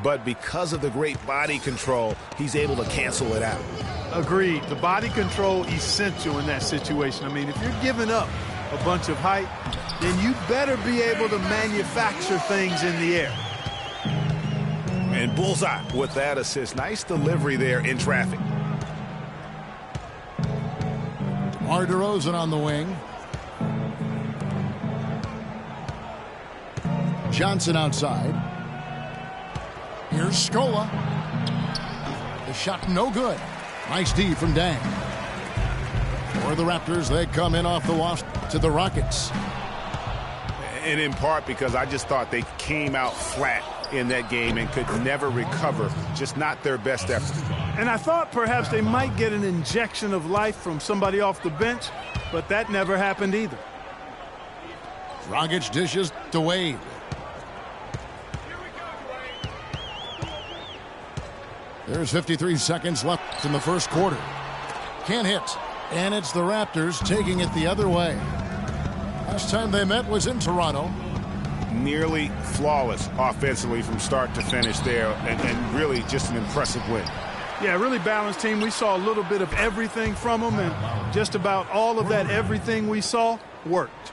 but because of the great body control, he's able to cancel it out. Agreed. The body control essential in that situation. I mean, if you're giving up a bunch of height, then you better be able to manufacture things in the air. And bullseye with that assist. Nice delivery there in traffic. DeMar DeRozan on the wing. Johnson outside. Here's Scola. The shot no good. Nice D from Dang. For the Raptors, they come in off the loss to the Rockets. And in part because I just thought they came out flat in that game and could never recover. Just not their best effort. And I thought perhaps they might get an injection of life from somebody off the bench, but that never happened either. Dragic dishes to Wade. There's 53 seconds left in the first quarter. Can't hit. And it's the Raptors taking it the other way. Last time they met was in Toronto. Nearly flawless offensively from start to finish there, and really just an impressive win. Yeah, really balanced team. We saw a little bit of everything from them, and just about all of that everything we saw worked.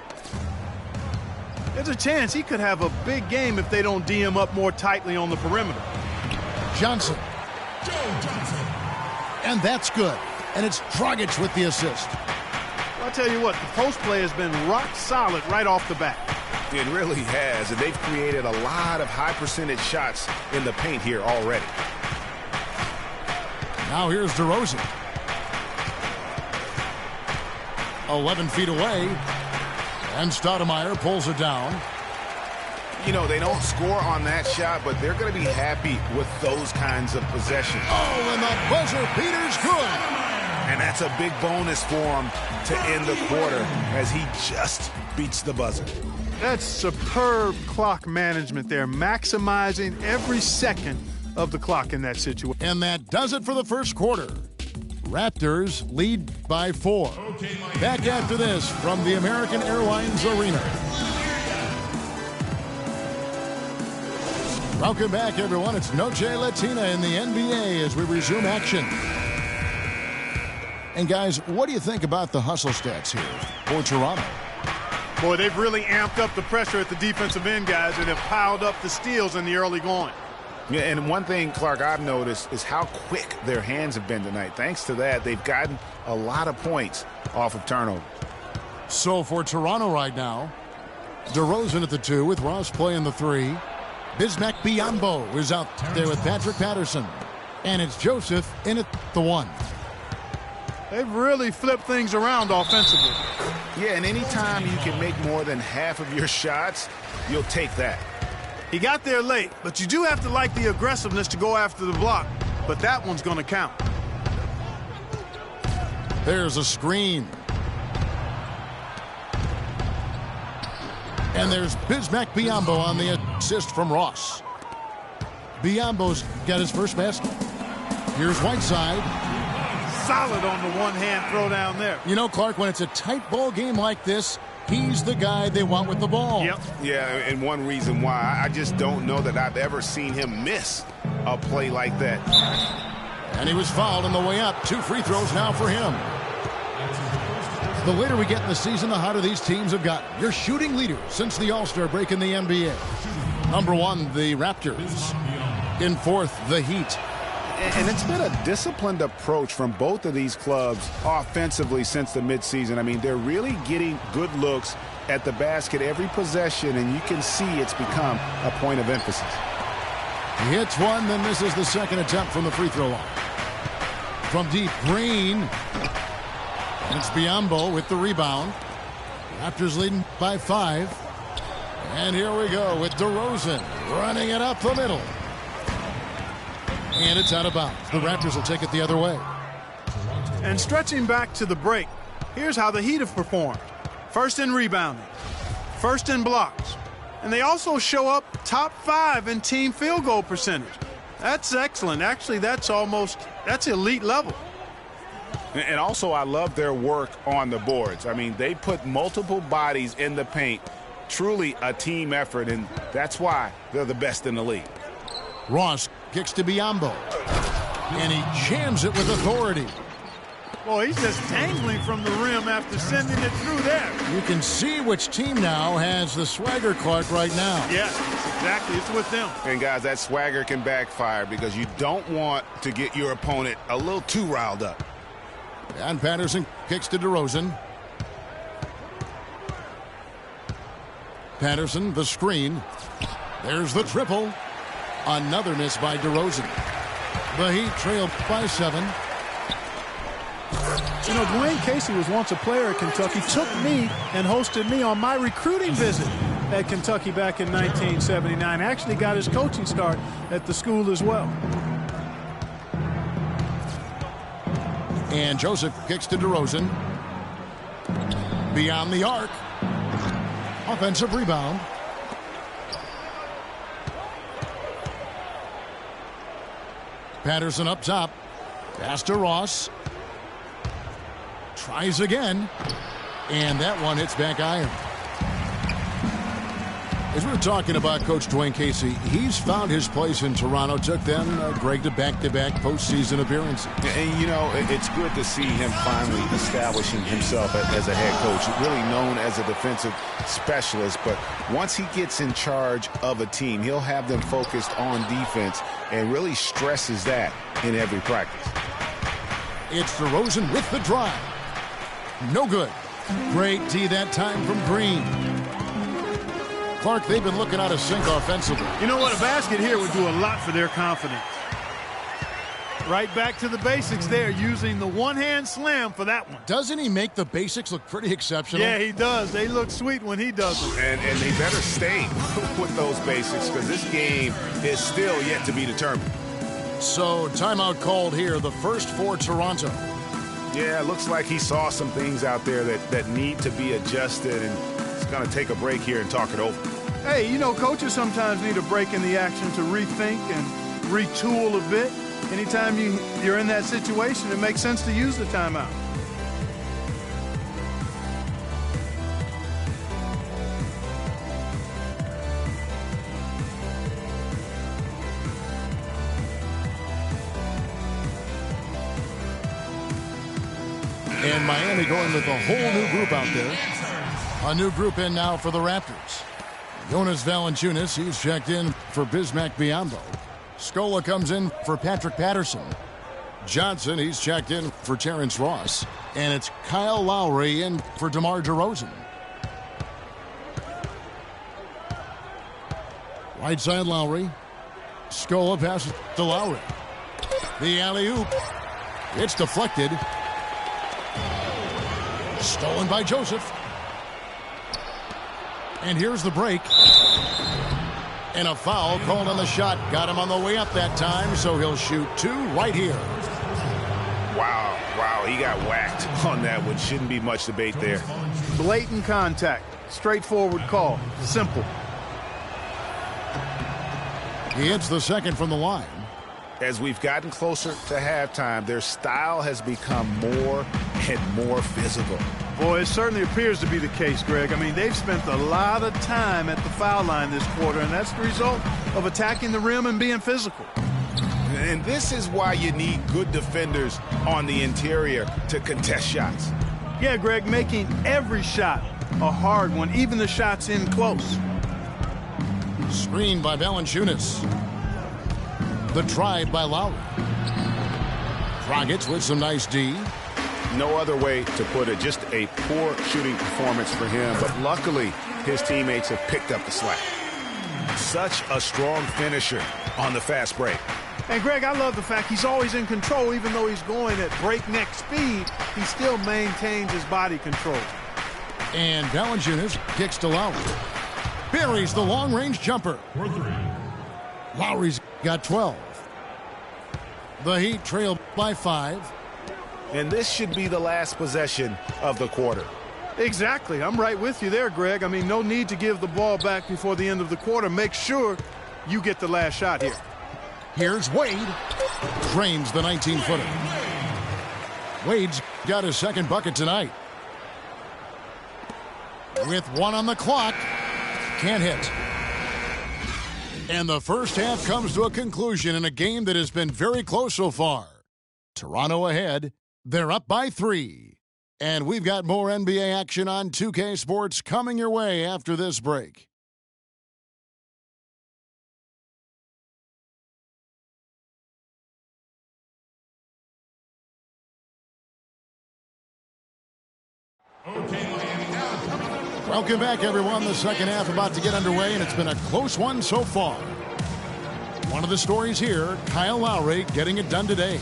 There's a chance he could have a big game if they don't D him up more tightly on the perimeter. Johnson. And that's good. And it's Dragic with the assist. I'll tell you what, the post play has been rock solid right off the bat. It really has, and they've created a lot of high percentage shots in the paint here already. Now here's DeRozan. 11 feet away. And Stoudemire pulls it down. You know, they don't score on that shot, but they're going to be happy with those kinds of possessions. Oh, and the buzzer beater's good. And that's a big bonus for him to end the quarter as he just beats the buzzer. That's superb clock management there, maximizing every second of the clock in that situation. And that does it for the first quarter. Raptors lead by 4. Back after this from the American Airlines Arena. Welcome back, everyone. It's Noche Latina in the NBA as we resume action. And, guys, what do you think about the hustle stats here for Toronto? Boy, they've really amped up the pressure at the defensive end, guys, and have piled up the steals in the early going. Yeah, and one thing, Clark, I've noticed is how quick their hands have been tonight. Thanks to that, they've gotten a lot of points off of turnover. So for Toronto right now, DeRozan at the 2 with Ross playing the 3. Bismack Biyombo is out there with Patrick Patterson. And it's Joseph in at the 1. They've really flipped things around offensively. Yeah, and anytime you can make more than half of your shots, you'll take that. He got there late, but you do have to like the aggressiveness to go after the block. But that one's going to count. There's a screen. And there's Bismack Biyombo on the assist from Ross. Biyombo's got his first basket. Here's Whiteside. Solid on the one-hand throw down there. You know, Clark, when it's a tight ball game like this, he's the guy they want with the ball. Yep. Yeah, and one reason why, I just don't know that I've ever seen him miss a play like that. And he was fouled on the way up. 2 free throws now for him. The later we get in the season, the hotter these teams have gotten. Your shooting leaders since the All-Star break in the NBA. Number 1, the Raptors. In 4th, the Heat. And it's been a disciplined approach from both of these clubs offensively since the midseason. I mean, they're really getting good looks at the basket every possession, and you can see it's become a point of emphasis. He hits one, then misses the second attempt from the free throw line. From deep, Green. And it's Biyombo with the rebound. Raptors leading by 5. And here we go with DeRozan running it up the middle. And it's out of bounds. The Raptors will take it the other way. And stretching back to the break, here's how the Heat have performed. First in rebounding, first in blocks, and they also show up top 5 in team field goal percentage. That's excellent. Actually, that's elite level. And also, I love their work on the boards. I mean, they put multiple bodies in the paint. Truly a team effort, and that's why they're the best in the league. Ross kicks to Biombo. And he jams it with authority. Boy, he's just dangling from the rim after sending it through there. You can see which team now has the swagger, Clark, right now. Yes, exactly. It's with them. And, guys, that swagger can backfire because you don't want to get your opponent a little too riled up. And Patterson kicks to DeRozan. Patterson, the screen. There's the triple. Another miss by DeRozan. The Heat trail by 7. You know, Dwayne Casey was once a player at Kentucky, took me and hosted me on my recruiting visit at Kentucky back in 1979. Actually got his coaching start at the school as well. And Joseph kicks to DeRozan. Beyond the arc. Offensive rebound. Patterson up top. Pass to Ross. Tries again. And that one hits back iron. As we're talking about Coach Dwayne Casey, he's found his place in Toronto. Took them, Greg, to back-to-back postseason appearances. And, you know, it's good to see him finally establishing himself as a head coach. Really known as a defensive specialist, but once he gets in charge of a team, he'll have them focused on defense and really stresses that in every practice. It's DeRozan with the drive. No good. Great D that time from Green. Clark, they've been looking out of sync offensively. You know what? A basket here would do a lot for their confidence. Right back to the basics there, using the one-hand slam for that one. Doesn't he make the basics look pretty exceptional? Yeah, he does. They look sweet when he does them. And they better stay with those basics because this game is still yet to be determined. So, timeout called here, the first for Toronto. Yeah, it looks like he saw some things out there that need to be adjusted, and he's going to take a break here and talk it over. Hey, you know, coaches sometimes need a break in the action to rethink and retool a bit. Anytime you're in that situation, it makes sense to use the timeout. And Miami going with a whole new group out there. A new group in now for the Raptors. Jonas Valanciunas, he's checked in for Bismack Biyombo. Scola comes in for Patrick Patterson. Johnson, he's checked in for Terrence Ross. And it's Kyle Lowry in for DeMar DeRozan. Right side Lowry. Scola passes to Lowry. The alley-oop. It's deflected. Stolen by Joseph. And here's the break. And a foul called on the shot. Got him on the way up that time, so he'll shoot two right here. Wow, he got whacked on that one. Shouldn't be much debate there. Blatant contact. Straightforward call. Simple. He hits the second from the line. As we've gotten closer to halftime, their style has become more and more physical. Boy, it certainly appears to be the case, Greg. I mean, they've spent a lot of time at the foul line this quarter, and that's the result of attacking the rim and being physical. And this is why you need good defenders on the interior to contest shots. Yeah, Greg, making every shot a hard one, even the shots in close. Screened by Valanciunas. The drive by Lowry. Dragic with some nice D. No other way to put it. Just a poor shooting performance for him. But luckily, his teammates have picked up the slack. Such a strong finisher on the fast break. And, Greg, I love the fact he's always in control. Even though he's going at breakneck speed, he still maintains his body control. And Valanciunas kicks to Lowry. Buries the long-range jumper. Lowry's got 12. The Heat trail by 5. And this should be the last possession of the quarter. Exactly. I'm right with you there, Greg. I mean, no need to give the ball back before the end of the quarter. Make sure you get the last shot here. Here's Wade. Drains the 19-footer. Wade's got his second bucket tonight. With one on the clock. Can't hit. And the first half comes to a conclusion in a game that has been very close so far. Toronto ahead. They're up by 3. And we've got more NBA action on 2K Sports coming your way after this break. Welcome back, everyone. The second half about to get underway, and it's been a close one so far. One of the stories here, Kyle Lowry getting it done today.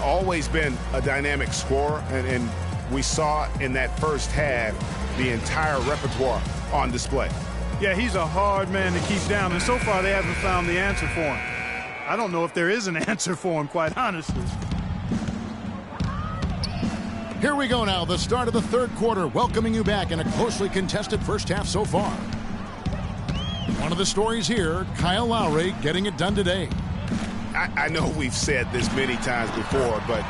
Always been a dynamic scorer, and we saw in that first half the entire repertoire on display. Yeah, he's a hard man to keep down, and so far they haven't found the answer for him. I don't know if there is an answer for him, quite honestly. Here we go now, the start of the third quarter, welcoming you back in a closely contested first half so far. One of the stories here, Kyle Lowry getting it done today. I know we've said this many times before, but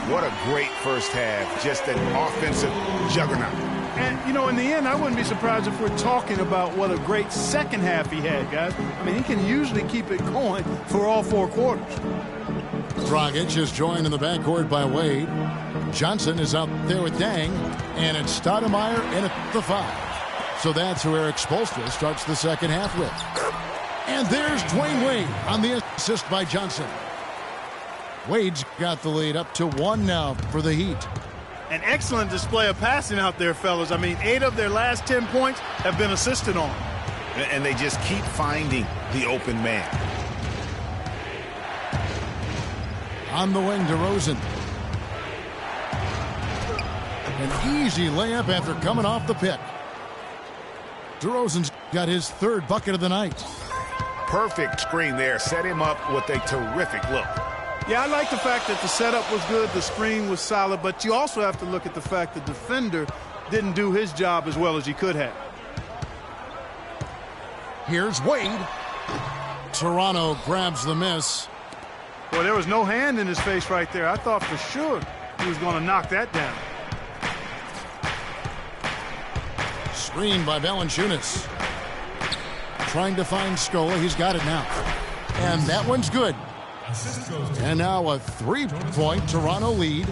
what a great first half. Just an offensive juggernaut. And, you know, in the end, I wouldn't be surprised if we're talking about what a great second half he had, guys. I mean, he can usually keep it going for all 4 quarters. Dragic is joined in the backcourt by Wade. Johnson is out there with Dang, and it's Stoudemire in at the 5. So that's who Eric Spoelstra starts the second half with. And there's Dwayne Wade on the assist by Johnson. Wade's got the lead up to 1 now for the Heat. An excellent display of passing out there, fellas. I mean, 8 of their last 10 points have been assisted on. And they just keep finding the open man. On the wing, DeRozan. An easy layup after coming off the pick. DeRozan's got his 3rd bucket of the night. Perfect screen there. Set him up with a terrific look. Yeah, I like the fact that the setup was good, the screen was solid, but you also have to look at the fact the defender didn't do his job as well as he could have. Here's Wade. Toronto grabs the miss. Well, there was no hand in his face right there. I thought for sure he was going to knock that down. Screen by Valanciunas. Trying to find Scola. He's got it now. And that one's good. And now a 3-point Toronto lead.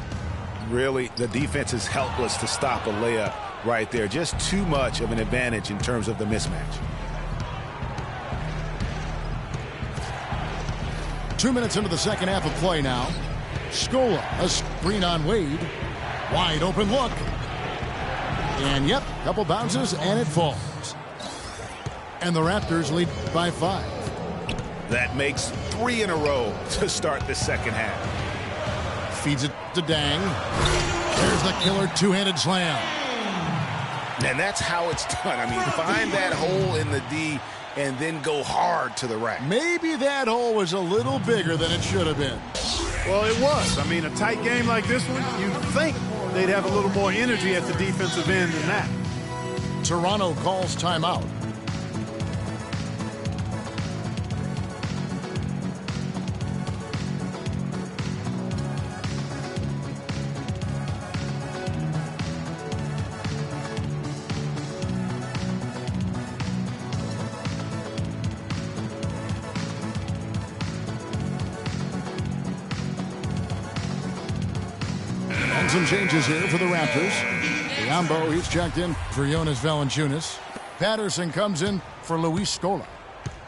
Really, the defense is helpless to stop a layup right there. Just too much of an advantage in terms of the mismatch. 2 minutes into the second half of play now. Scola, a screen on Wade. Wide open look. And yep, couple bounces and it falls. And the Raptors lead by 5. That makes 3 in a row to start the second half. Feeds it to Dang. There's the killer 2-handed slam. And that's how it's done. I mean, find that hole in the D and then go hard to the rack. Maybe that hole was a little bigger than it should have been. Well, it was. I mean, a tight game like this one, you'd think they'd have a little more energy at the defensive end than that. Toronto calls timeout. Some changes here for the Raptors. Biombo, he's checked in for Jonas Valanciunas. Patterson comes in for Luis Scola.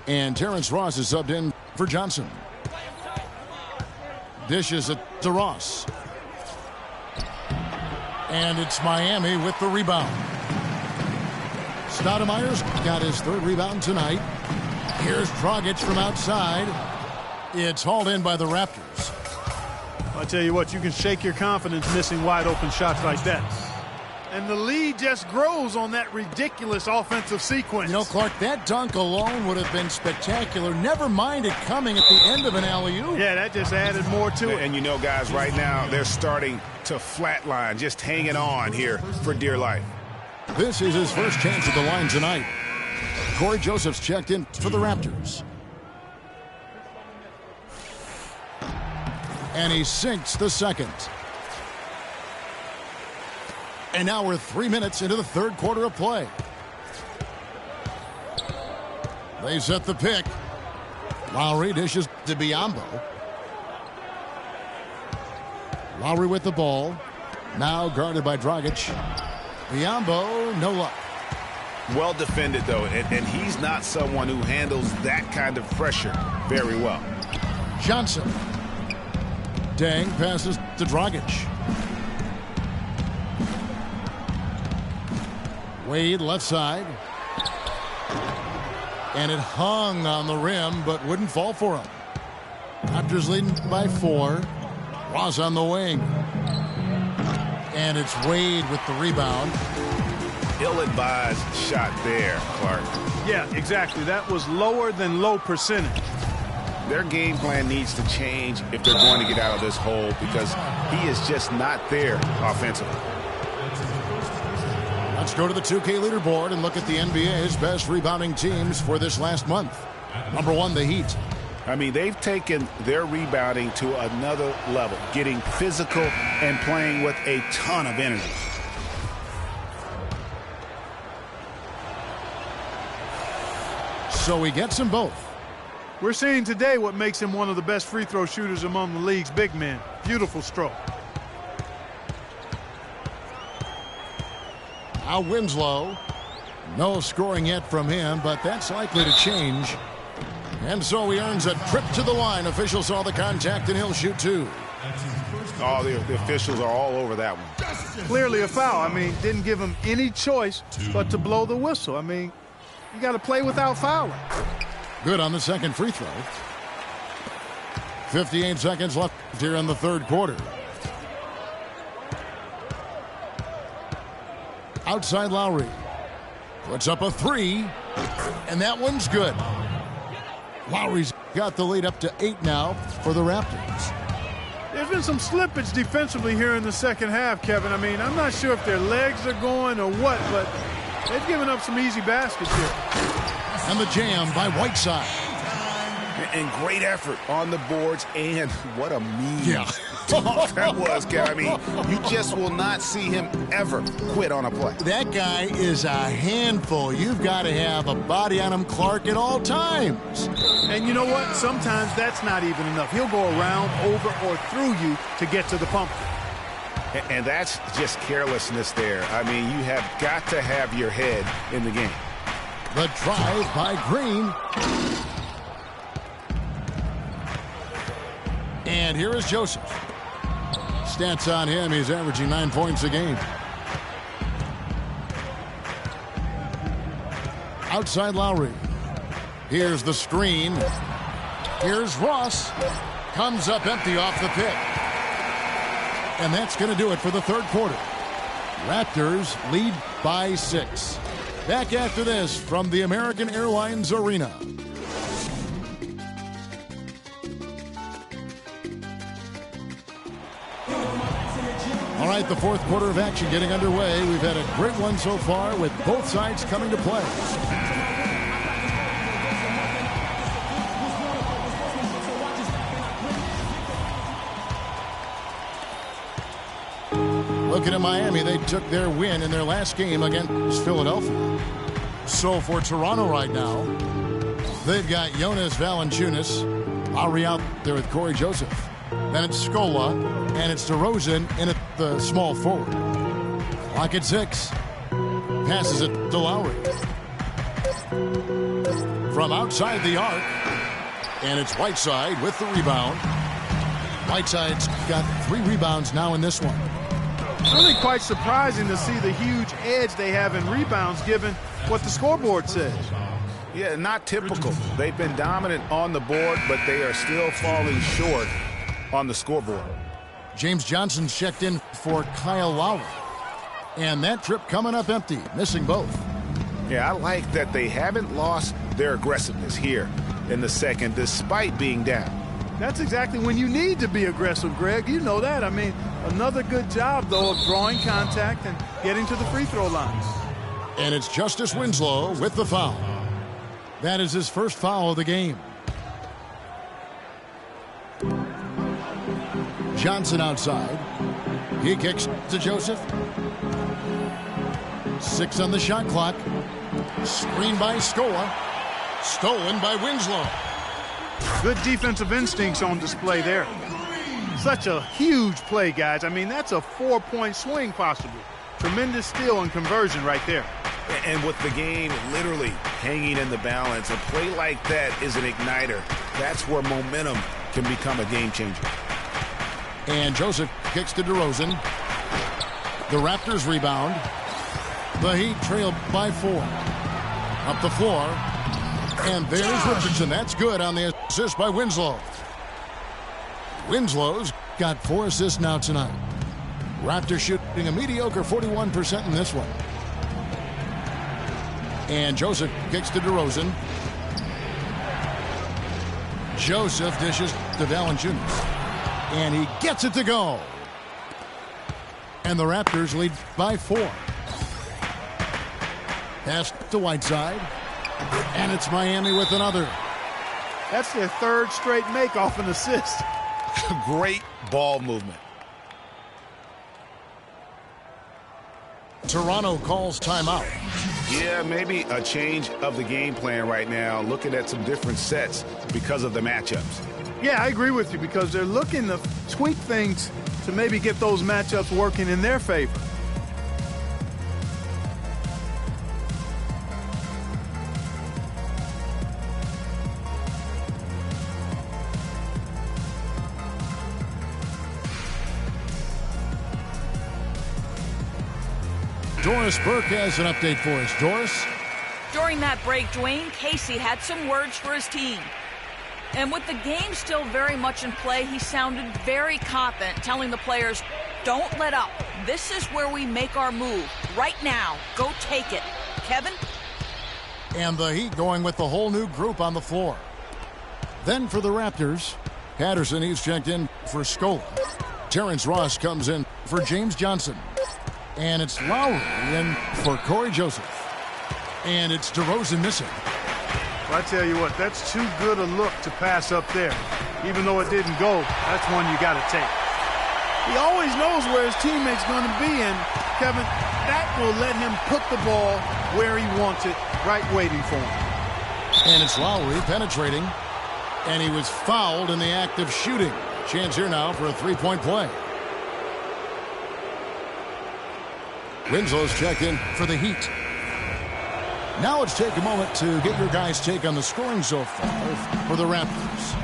And Terrence Ross is subbed in for Johnson. Dishes it to Ross. And it's Miami with the rebound. Stoudemire's got his 3rd rebound tonight. Here's Dragic from outside. It's hauled in by the Raptors. I tell you what, you can shake your confidence missing wide open shots like that. And the lead just grows on that ridiculous offensive sequence. You know, Clark, that dunk alone would have been spectacular. Never mind it coming at the end of an alley-oop. Yeah, that just added more to it. And you know, guys, right now they're starting to flatline, just hanging on here for dear life. This is his first chance at the line tonight. Corey Joseph's checked in for the Raptors. And he sinks the second. And now we're 3 minutes into the third quarter of play. They set the pick. Lowry dishes to Biombo. Lowry with the ball. Now guarded by Dragic. Biombo, no luck. Well defended, though, and he's not someone who handles that kind of pressure very well. Johnson. Dang passes to Dragic. Wade left side. And it hung on the rim, but wouldn't fall for him. Raptors leading by 4. Ross on the wing. And it's Wade with the rebound. Ill-advised shot there, Clark. Yeah, exactly. That was lower than low percentage. Their game plan needs to change if they're going to get out of this hole because he is just not there offensively. Let's go to the 2K leaderboard and look at the NBA's best rebounding teams for this last month. Number 1, the Heat. I mean, they've taken their rebounding to another level, getting physical and playing with a ton of energy. So he gets them both. We're seeing today what makes him one of the best free throw shooters among the league's big men. Beautiful stroke. Now Winslow. No scoring yet from him, but that's likely to change. And so he earns a trip to the line. Officials saw the contact, and he'll shoot 2. Oh, the officials are all over that one. Clearly a foul. I mean, didn't give him any choice but to blow the whistle. I mean, you got to play without fouling. Good on the second free throw. 58 seconds left here in the third quarter. Outside Lowry. Puts up a 3. And that one's good. Lowry's got the lead up to 8 now for the Raptors. There's been some slippage defensively here in the second half, Kevin. I mean, I'm not sure if their legs are going or what, but they've given up some easy baskets here. And the jam by Whiteside. And great effort on the boards, and what a mean dunk that was, Kevin. I mean, you just will not see him ever quit on a play. That guy is a handful. You've got to have a body on him, Clark, at all times. And you know what? Sometimes that's not even enough. He'll go around, over, or through you to get to the pump. And that's just carelessness there. I mean, you have got to have your head in the game. The drive by Green. And here is Joseph. Stats on him, he's averaging 9 points a game. Outside Lowry. Here's the screen. Here's Ross. Comes up empty off the pick. And that's going to do it for the third quarter. Raptors lead by 6. Back after this from the American Airlines Arena. All right, the fourth quarter of action getting underway. We've had a great one so far with both sides coming to play. Looking at Miami, they took their win in their last game against Philadelphia. So for Toronto right now, they've got Jonas Valanciunas, Lowry out there with Corey Joseph. Then it's Scola, and it's DeRozan in at the small forward. Clock at 6. Passes it to Lowry. From outside the arc, and it's Whiteside with the rebound. Whiteside's got 3 rebounds now in this one. Really quite surprising to see the huge edge they have in rebounds given what the scoreboard says. Yeah, not typical. They've been dominant on the board, but they are still falling short on the scoreboard. James Johnson's checked in for Kyle Lowry. And that trip coming up empty, missing both. Yeah, I like that they haven't lost their aggressiveness here in the second, despite being down. That's exactly when you need to be aggressive, Greg. You know that. I mean, another good job, though, of drawing contact and getting to the free throw line. And it's Justice Winslow with the foul. That is his first foul of the game. Johnson outside. He kicks to Joseph. 6 on the shot clock. Screen by Scola. Stolen by Winslow. Good defensive instincts on display there. Such a huge play, guys. I mean, that's a 4-point swing possibly. Tremendous steal and conversion right there. And with the game literally hanging in the balance, a play like that is an igniter. That's where momentum can become a game changer. And Joseph kicks to DeRozan. The Raptors rebound. The Heat trail by 4. Up the floor. And there's Richardson. That's good on the assist by Winslow. Winslow's got 4 assists now tonight. Raptors shooting a mediocre 41% in this one. And Joseph kicks to DeRozan. Joseph dishes to Valanciunas. And he gets it to go. And the Raptors lead by 4. Pass to Whiteside. And it's Miami with another. That's their 3rd straight make off an assist. Great ball movement. Toronto calls timeout. Yeah, maybe a change of the game plan right now, looking at some different sets because of the matchups. Yeah, I agree with you because they're looking to tweak things to maybe get those matchups working in their favor. Doris Burke has an update for us. Doris? During that break, Dwayne Casey had some words for his team. And with the game still very much in play, he sounded very confident, telling the players, don't let up. This is where we make our move. Right now. Go take it. Kevin? And the Heat going with the whole new group on the floor. Then for the Raptors, Patterson, he's checked in for Scola. Terrence Ross comes in for James Johnson. And it's Lowry in for Corey Joseph. And it's DeRozan missing. Well, I tell you what, that's too good a look to pass up there. Even though it didn't go, that's one you got to take. He always knows where his teammate's going to be, and Kevin, that will let him put the ball where he wants it, right waiting for him. And it's Lowry penetrating. And he was fouled in the act of shooting. Chance here now for a 3-point play. Winslow's checked in for the Heat. Now let's take a moment to get your guys' take on the scoring so far for the Raptors.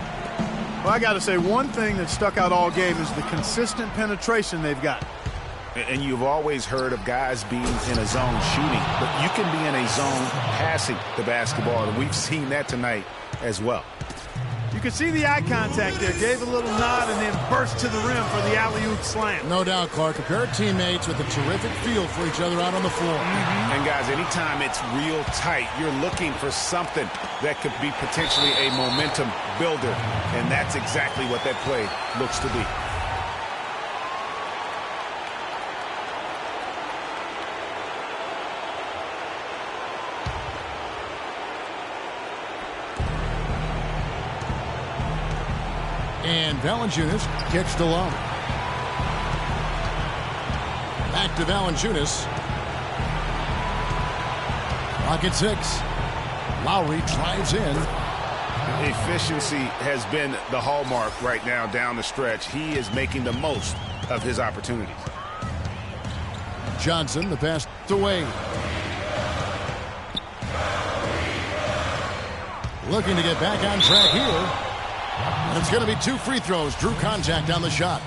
Well, I got to say, one thing that stuck out all game is the consistent penetration they've got. And you've always heard of guys being in a zone shooting, but you can be in a zone passing the basketball, and we've seen that tonight as well. You can see the eye contact there. Gave a little nod and then burst to the rim for the alley-oop slam. No doubt, Clark. A pair of teammates with a terrific feel for each other out on the floor. And, guys, anytime it's real tight, you're looking for something that could be potentially a momentum builder. And that's exactly what that play looks to be. And Valanciunas kicks to Lowry. Back to Valanciunas. Pocket 6. Lowry drives in. Efficiency has been the hallmark right now down the stretch. He is making the most of his opportunities. Johnson, the pass to Wade. Looking to get back on track here. And it's going to be 2 free throws. Drew contact on the shot.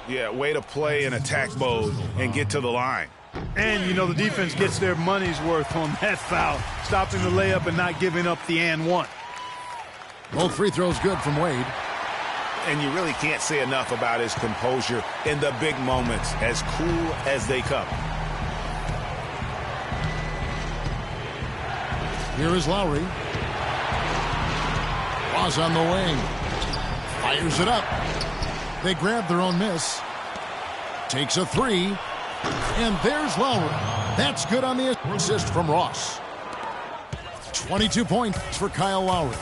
Yeah, way to play in attack mode and get to the line. And, you know, the defense gets their money's worth on that foul, stopping the layup and not giving up the and one. Both free throws good from Wade. And you really can't say enough about his composure in the big moments, as cool as they come. Here is Lowry. Ross on the wing. Fires it up. They grab their own miss. Takes a 3. And there's Lowry. That's good on the assist from Ross. 22 points for Kyle Lowry.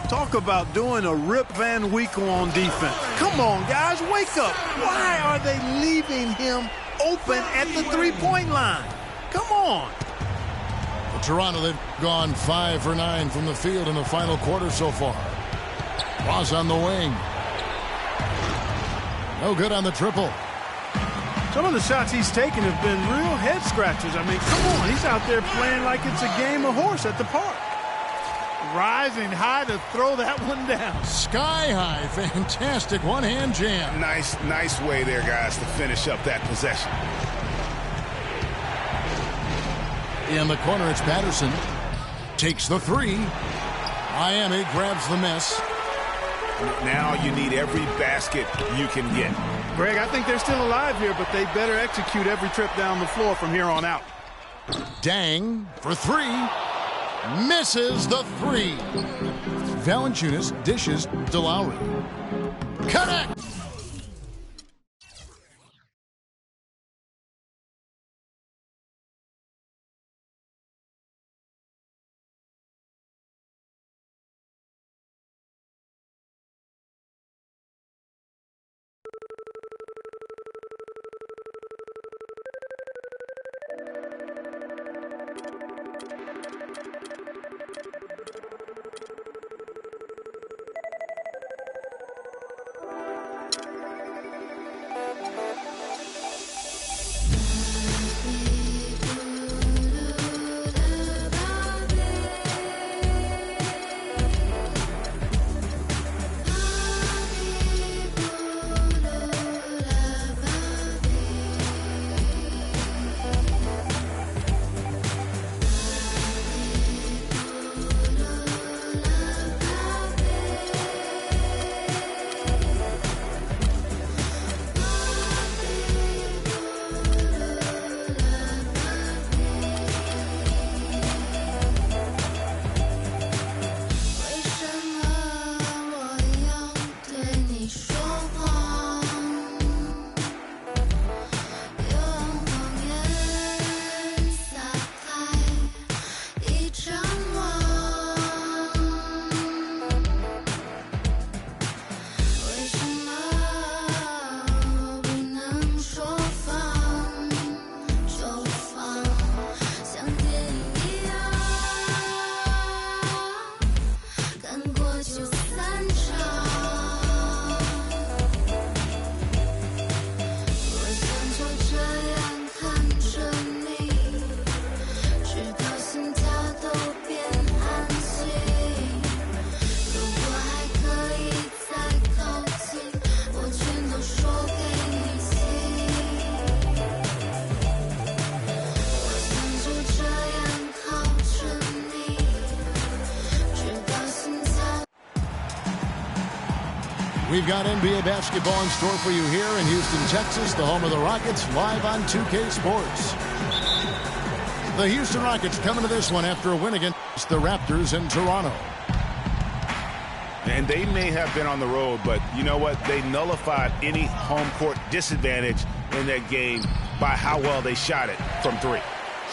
Talk about doing a Rip Van Winkle on defense. Come on, guys, wake up. Why are they leaving him open at the three-point line? Come on. For Toronto, they've gone 5 for 9 from the field in the final quarter so far. Cross on the wing. No good on the triple. Some of the shots he's taken have been real head scratchers. I mean, come on. He's out there playing like it's a game of horse at the park. Rising high to throw that one down. Sky high. Fantastic one-hand jam. Nice way there, guys, to finish up that possession. In the corner, it's Patterson. Takes the three. Miami grabs the miss. Now you need every basket you can get. Greg, I think they're still alive here, but they better execute every trip down the floor from here on out. Dang for three. Misses the three. Valanciunas dishes to Lowry. Connect. We've got NBA basketball in store for you here in Houston, Texas, the home of the Rockets, live on 2K Sports. The Houston Rockets coming to this one after a win against the Raptors in Toronto. And they may have been on the road, but you know what? They nullified any home court disadvantage in that game by how well they shot it from three.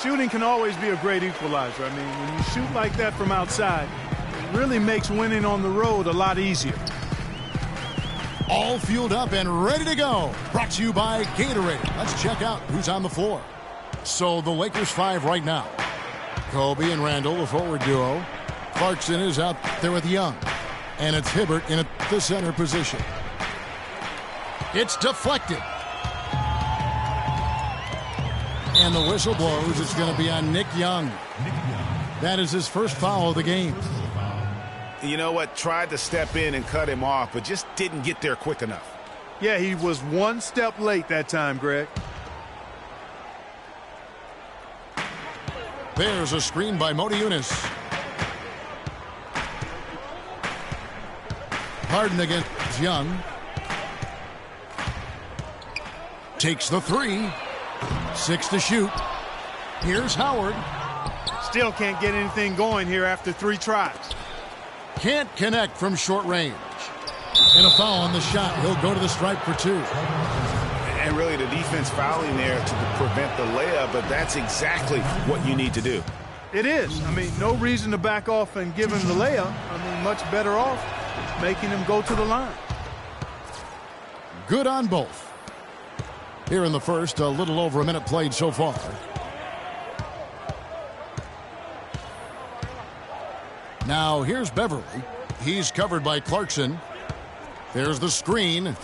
Shooting can always be a great equalizer. I mean, when you shoot like that from outside, it really makes winning on the road a lot easier. All fueled up and ready to go. Brought to you by Gatorade. Let's check out who's on the floor. So the Lakers 5 right now. Kobe and Randall, the forward duo. Clarkson is out there with Young. And it's Hibbert in the center position. It's deflected. And the whistle blows. It's going to be on Nick Young. That is his first foul of the game. You know what? Tried to step in and cut him off, but just didn't get there quick enough. Yeah, he was one step late that time, Greg. There's a screen by Modiunas. Harden against Young. Takes the three. 6 to shoot. Here's Howard. Still can't get anything going here after 3 tries. Can't connect from short range. And a foul on the shot. He'll go to the stripe for 2. And really the defense fouling there to prevent the layup, but that's exactly what you need to do. It is. I mean, no reason to back off and give him the layup. I mean, much better off making him go to the line. Good on both. Here in the first, a little over a minute played so far. Now here's Beverly. He's covered by Clarkson. There's the screen.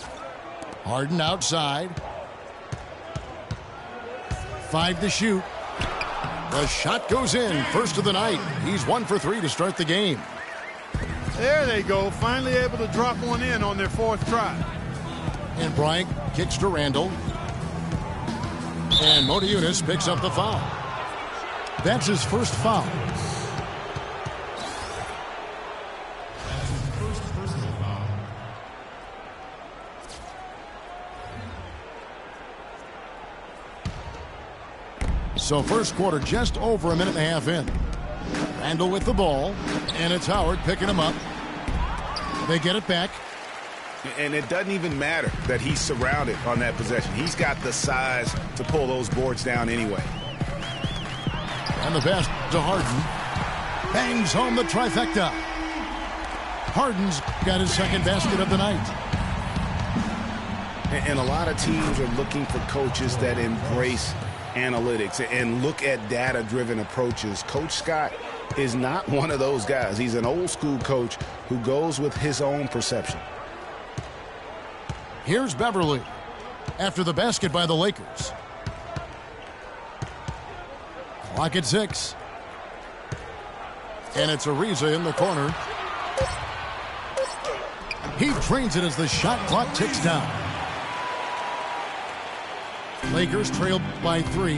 Harden outside. 5 to shoot. The shot goes in. First of the night. He's 1 for 3 to start the game. There they go. Finally able to drop one in on their 4th try. And Bryant kicks to Randall. And Motiejunas picks up the foul. That's his first foul. So first quarter just over a minute and a half in. Randall with the ball. And it's Howard picking him up. They get it back. And it doesn't even matter that he's surrounded on that possession. He's got the size to pull those boards down anyway. And the pass to Harden. Bangs home the trifecta. Harden's got his second basket of the night. And a lot of teams are looking for coaches that embrace analytics and look at data-driven approaches. Coach Scott is not one of those guys. He's an old-school coach who goes with his own perception. Here's Beverly after the basket by the Lakers. Clock at 6. And it's Ariza in the corner. He trains it as the shot clock ticks down. Lakers trail by 3.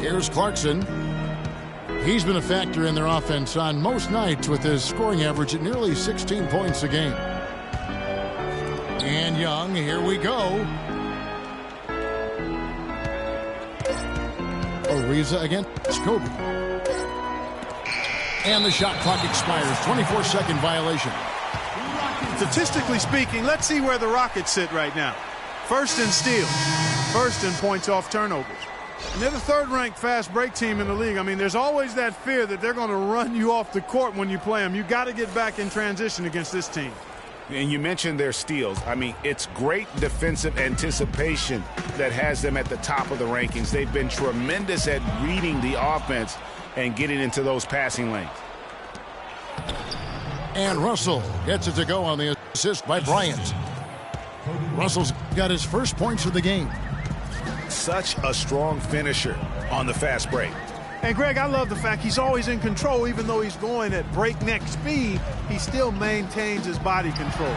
Here's Clarkson. He's been a factor in their offense on most nights with his scoring average at nearly 16 points a game. And Young, here we go. Ariza against Kobe. And the shot clock expires. 24-second violation. Statistically speaking, let's see where the Rockets sit right now. First in steals, first in points off turnovers. And they're the 3rd-ranked fast break team in the league. I mean, there's always that fear that they're going to run you off the court when you play them. You got to get back in transition against this team. And you mentioned their steals. I mean, it's great defensive anticipation that has them at the top of the rankings. They've been tremendous at reading the offense and getting into those passing lanes. And Russell gets it to go on the assist by Bryant. Russell's got his first points of the game. Such a strong finisher on the fast break. And Greg, I love the fact he's always in control. Even though he's going at breakneck speed, he still maintains his body control.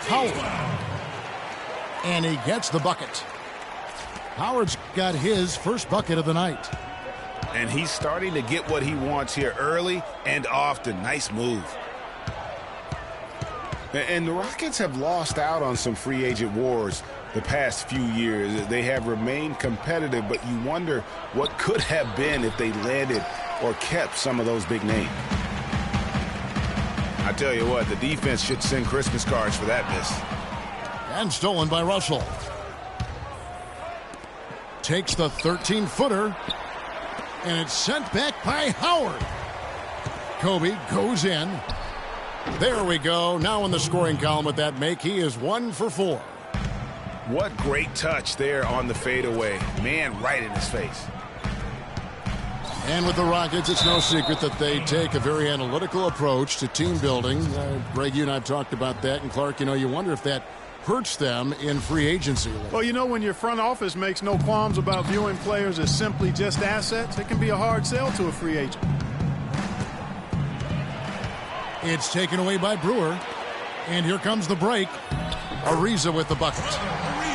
Howard. And he gets the bucket. Howard's got his first bucket of the night. And he's starting to get what he wants here early and often. Nice move. And the Rockets have lost out on some free agent wars the past few years. They have remained competitive, but you wonder what could have been if they landed or kept some of those big names. I tell you what, the defense should send Christmas cards for that miss. And stolen by Russell. Takes the 13-footer. And it's sent back by Howard. Kobe goes in. There we go. Now in the scoring column with that make, he is 1 for 4. What great touch there on the fadeaway. Man, right in his face. And with the Rockets, it's no secret that they take a very analytical approach to team building. Greg, you and I have talked about that. And Clark, you know, you wonder if that hurts them in free agency. Well, you know, when your front office makes no qualms about viewing players as simply just assets, it can be a hard sell to a free agent. It's taken away by Brewer. And here comes the break. Ariza with the bucket.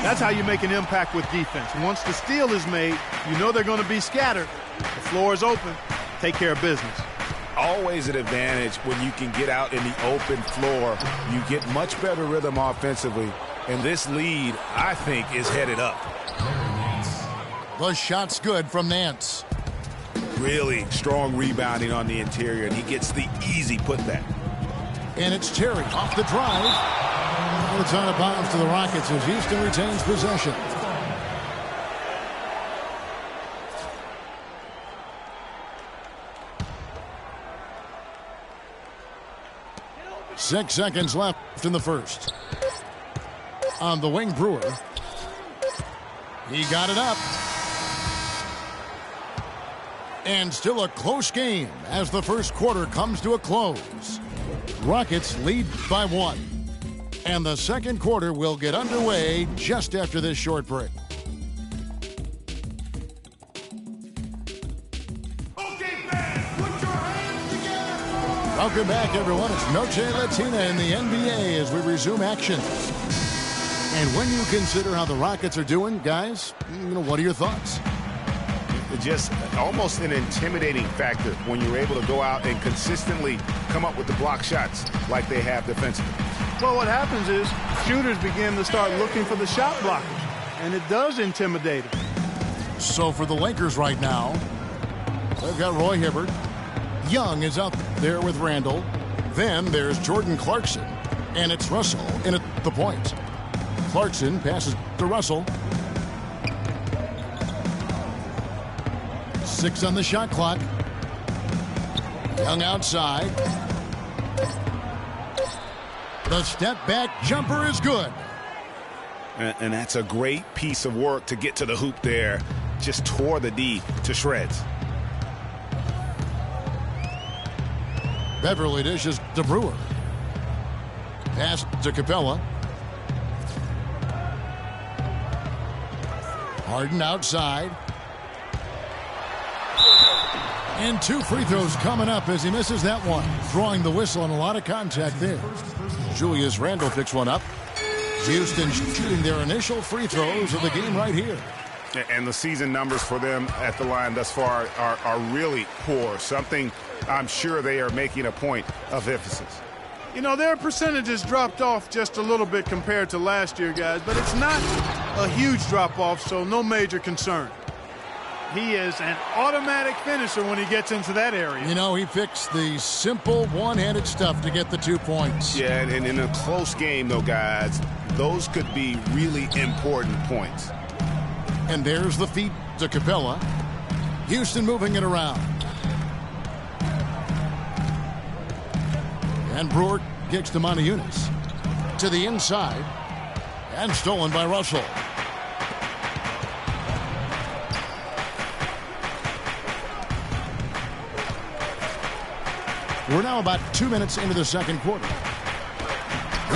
That's how you make an impact with defense. Once the steal is made, you know they're going to be scattered. The floor is open. Take care of business. Always an advantage when you can get out in the open floor. You get much better rhythm offensively. And this lead, I think, is headed up. The shot's good from Nance. Really strong rebounding on the interior, and he gets the easy putback. And it's Terry off the drive. And it's out of bounds to the Rockets as Houston retains possession. Six seconds left in the first. On the wing, Brewer. He got it up. And still a close game as the first quarter comes to a close. Rockets lead by 1. And the second quarter will get underway just after this short break. Welcome back, everyone. It's Noche Latina in the NBA as we resume action. And when you consider how the Rockets are doing, guys, what are your thoughts? Just almost an intimidating factor when you're able to go out and consistently come up with the block shots like they have defensively. Well, what happens is shooters begin to start looking for the shot blockers, and it does intimidate them. So for the Lakers right now, they've got Roy Hibbert. Young is out there with Randall. Then there's Jordan Clarkson, and it's Russell in at the point. Clarkson passes to Russell. 6 on the shot clock. Young outside. The step back jumper is good. And that's a great piece of work to get to the hoop there. Just tore the D to shreds. Beverly dishes to Brewer. Pass to Capella. Harden outside. And 2 free throws coming up as he misses that one. Drawing the whistle and a lot of contact there. Julius Randle picks one up. Houston shooting their initial free throws of the game right here. And the season numbers for them at the line thus far are really poor. Something I'm sure they are making a point of emphasis. Their percentages dropped off just a little bit compared to last year, guys, but it's not a huge drop-off, so no major concern. He is an automatic finisher when he gets into that area. He picks the simple one-handed stuff to get the 2 points. Yeah, and in a close game, though, guys, those could be really important points. And there's the feed to Capella. Houston moving it around. And Brewer kicks to Montejunas. To the inside. And stolen by Russell. We're now about 2 minutes into the second quarter.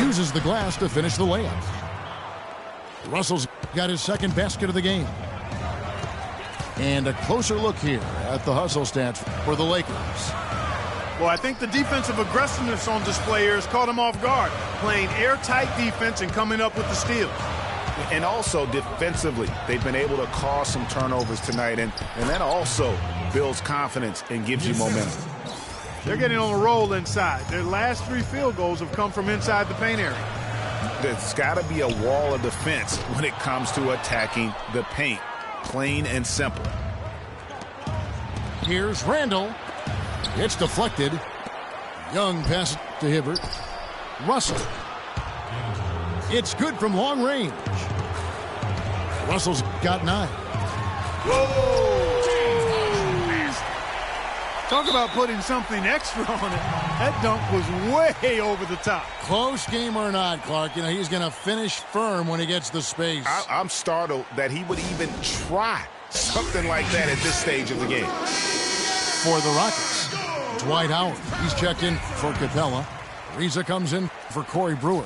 Uses the glass to finish the layup. Russell's got his second basket of the game. And a closer look here at the hustle stats for the Lakers. Well, I think the defensive aggressiveness on display here has caught him off guard, playing airtight defense and coming up with the steals. And also defensively, they've been able to cause some turnovers tonight, and that also builds confidence and gives you momentum. They're getting on a roll inside. Their last 3 field goals have come from inside the paint area. There's got to be a wall of defense when it comes to attacking the paint. Plain and simple. Here's Randall. It's deflected. Young passes to Hibbert. Russell. It's good from long range. Russell's got 9. Whoa! Talk about putting something extra on it. That dunk was way over the top. Close game or not, Clark, he's going to finish firm when he gets the space. I'm startled that he would even try something like that at this stage of the game. For the Rockets, Dwight Howard. He's checked in for Capella. Reza comes in for Corey Brewer.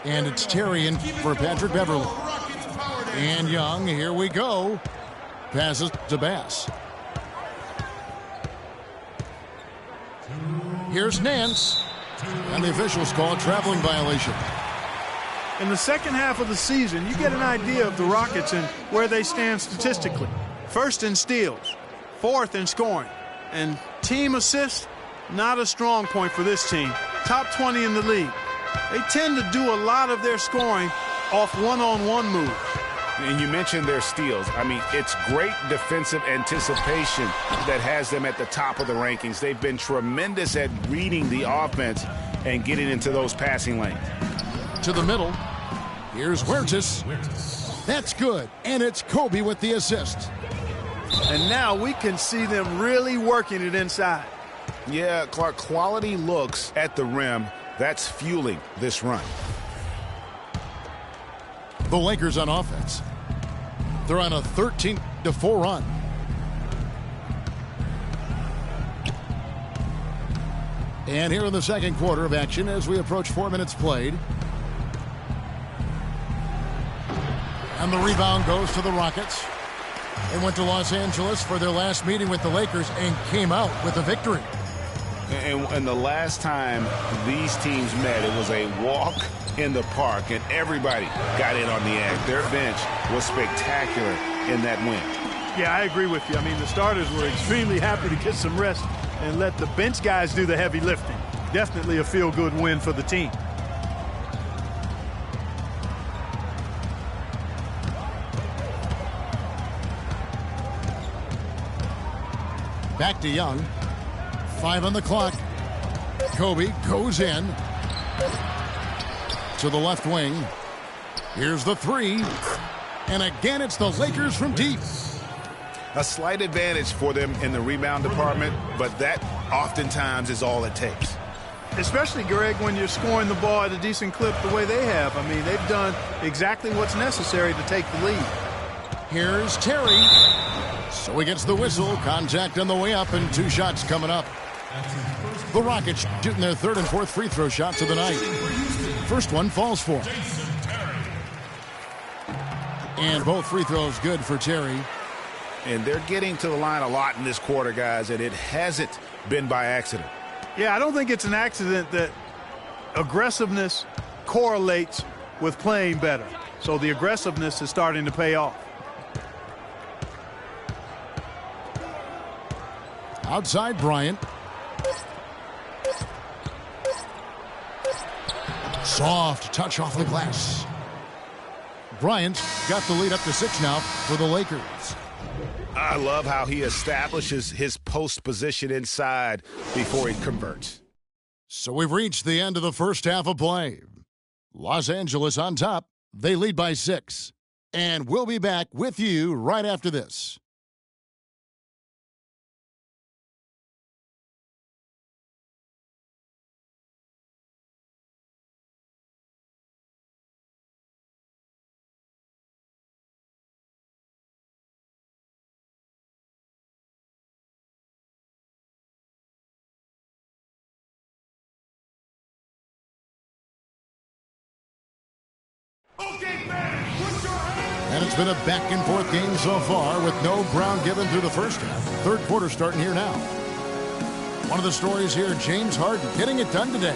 And it's Terry in for Patrick Beverly. And Young, here we go. Passes to Bass. Here's Nance. And the officials call a traveling violation. In the second half of the season, you get an idea of the Rockets and where they stand statistically. First in steals, 4th in scoring, and team assists, not a strong point for this team. Top 20 in the league. They tend to do a lot of their scoring off one-on-one moves. And you mentioned their steals. It's great defensive anticipation that has them at the top of the rankings. They've been tremendous at reading the offense and getting into those passing lanes. To the middle. Here's Huertas. That's good. And it's Kobe with the assist. And now we can see them really working it inside. Yeah, Clark, quality looks at the rim. That's fueling this run. The Lakers on offense. They're on a 13-4 run. And here in the second quarter of action as we approach 4 minutes played. And the rebound goes to the Rockets. They went to Los Angeles for their last meeting with the Lakers and came out with a victory. And the last time these teams met, it was a walk in the park, and everybody got in on the act. Their bench was spectacular in that win. Yeah, I agree with you. I mean, the starters were extremely happy to get some rest and let the bench guys do the heavy lifting. Definitely a feel-good win for the team. Back to Young. 5 on the clock. Kobe goes in to the left wing. Here's the three. And again, it's the Lakers from deep. A slight advantage for them in the rebound department, but that oftentimes is all it takes. Especially, Greg, when you're scoring the ball at a decent clip the way they have. I mean, they've done exactly what's necessary to take the lead. Here's Terry. So he gets the whistle. Contact on the way up, and 2 shots coming up. The Rockets shooting their 3rd and 4th free throw shots of the night. First one falls for him. And both free throws good for Terry. And they're getting to the line a lot in this quarter, guys, and it hasn't been by accident. Yeah, I don't think it's an accident that aggressiveness correlates with playing better. So the aggressiveness is starting to pay off. Outside Bryant. Soft touch off the glass. Bryant's got the lead up to 6 now for the Lakers. I love how he establishes his post position inside before he converts. So we've reached the end of the first half of play. Los Angeles on top. They lead by 6. And we'll be back with you right after this. And it's been a back-and-forth game so far with no ground given through the first half. Third quarter starting here now. One of the stories here, James Harden getting it done today.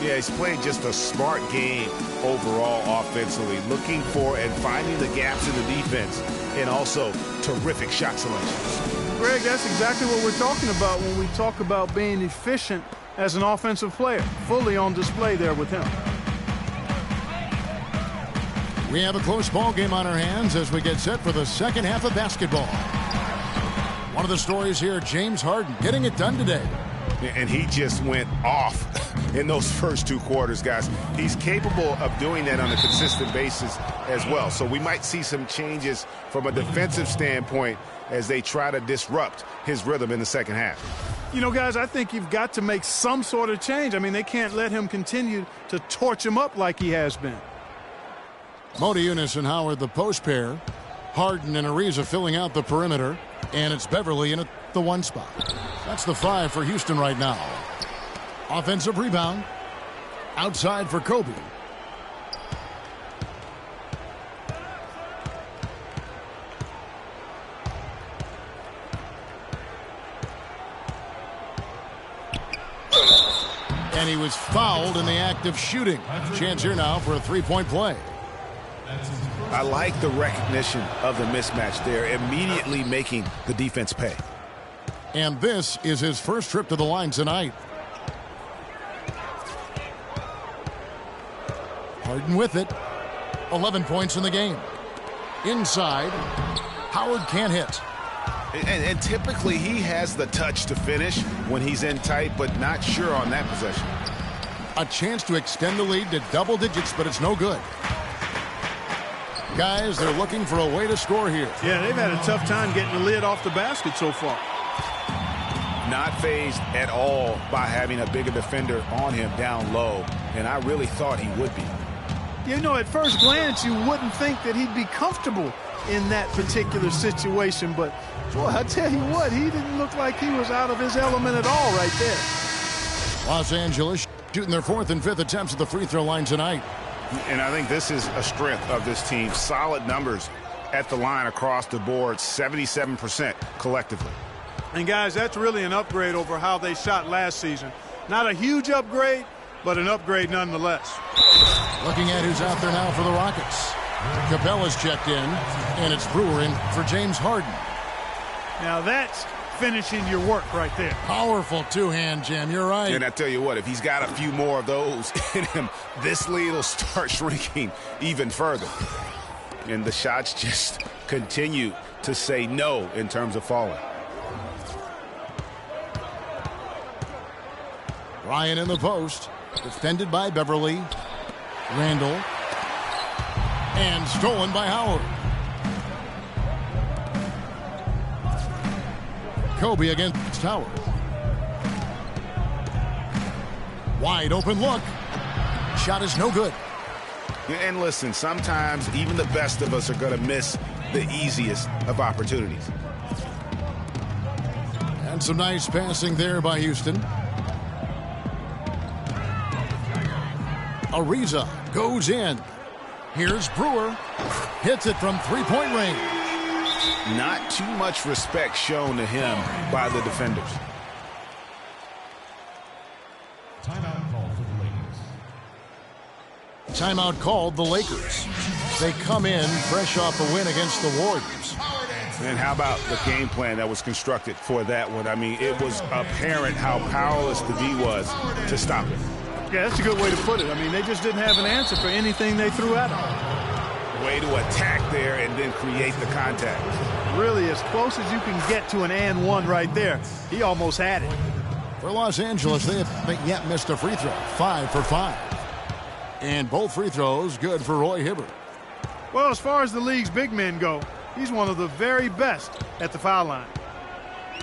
Yeah, he's played just a smart game overall offensively, looking for and finding the gaps in the defense, and also terrific shot selection. Greg, that's exactly what we're talking about when we talk about being efficient as an offensive player. Fully on display there with him. We have a close ball game on our hands as we get set for the second half of basketball. One of the stories here, James Harden getting it done today. And he just went off in those first 2 quarters, guys. He's capable of doing that on a consistent basis as well. So we might see some changes from a defensive standpoint as they try to disrupt his rhythm in the second half. You know, guys, I think you've got to make some sort of change. I mean, they can't let him continue to torch him up like he has been. Modiunas and Howard, the post pair. Harden and Ariza filling out the perimeter. And it's Beverly in at the 1 spot. That's the 5 for Houston right now. Offensive rebound. Outside for Kobe. And he was fouled in the act of shooting. Chance here now for a 3-point play. I like the recognition of the mismatch there, immediately making the defense pay. And this is his first trip to the line tonight. Harden with it. 11 points in the game. Inside. Howard can't hit. And typically he has the touch to finish when he's in tight, but not sure on that possession. A chance to extend the lead to double digits, but it's no good. Guys, they're looking for a way to score here. Yeah, they've had a tough time getting the lid off the basket so far. Not fazed at all by having a bigger defender on him down low, and I really thought he would be. You know, at first glance, you wouldn't think that he'd be comfortable in that particular situation, but boy, I tell you what, he didn't look like he was out of his element at all right there. Los Angeles shooting their 4th and 5th attempts at the free throw line tonight. And I think this is a strength of this team. Solid numbers at the line across the board, 77% collectively. And guys, that's really an upgrade over how they shot last season. Not a huge upgrade, but an upgrade nonetheless. Looking at who's out there now for the Rockets. Capella's checked in, and it's Brewer in for James Harden. Now that's finishing your work right there. Powerful two-hand jam, you're right. And I tell you what, if he's got a few more of those in him, this lead will start shrinking even further. And the shots just continue to say no in terms of falling. Ryan in the post, defended by Beverly. Randall. And stolen by Howard. Kobe against Howard. Wide open look. Shot is no good. And listen, sometimes even the best of us are going to miss the easiest of opportunities. And some nice passing there by Houston. Ariza goes in. Here's Brewer. Hits it from three-point range. Not too much respect shown to him by the defenders. Timeout called the Lakers. They come in fresh off a win against the Warriors. And how about the game plan that was constructed for that one? I mean, it was apparent how powerless the D was to stop it. Yeah, that's a good way to put it. I mean, they just didn't have an answer for anything they threw at them. Way to attack there and then create the contact. Really, as close as you can get to an and one right there. He almost had it. For Los Angeles, they haven't yet missed a free throw. 5 for 5. And both free throws good for Roy Hibbert. Well, as far as the league's big men go, he's one of the very best at the foul line.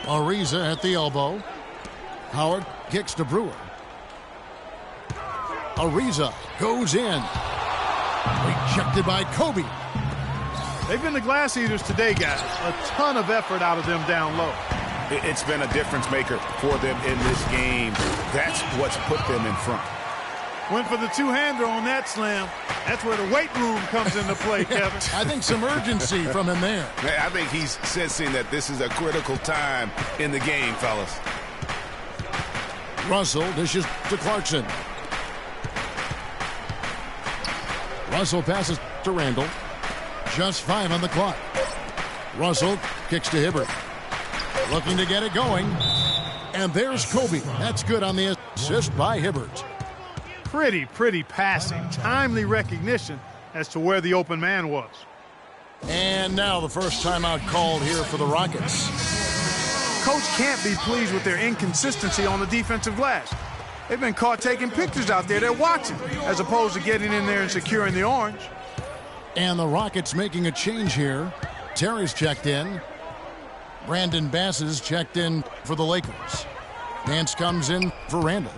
Ariza at the elbow. Howard kicks to Brewer. Ariza goes in. Rejected by Kobe. They've been the glass eaters today, guys. A ton of effort out of them down low. It's been a difference maker for them in this game. That's what's put them in front. Went for the two-hander on that slam. That's where the weight room comes into play, Kevin. I think some urgency from him there. I think he's sensing that this is a critical time in the game, fellas. Russell dishes to Clarkson. Russell passes to Randall. Just 5 on the clock. Russell kicks to Hibbert. Looking to get it going. And there's Kobe. That's good on the assist by Hibbert. Pretty passing. Timely recognition as to where the open man was. And now the first timeout called here for the Rockets. Coach can't be pleased with their inconsistency on the defensive glass. They've been caught taking pictures out there. They're watching as opposed to getting in there and securing the orange. And the Rockets making a change here. Terry's checked in. Brandon Bass is checked in for the Lakers. Nance comes in for Randall.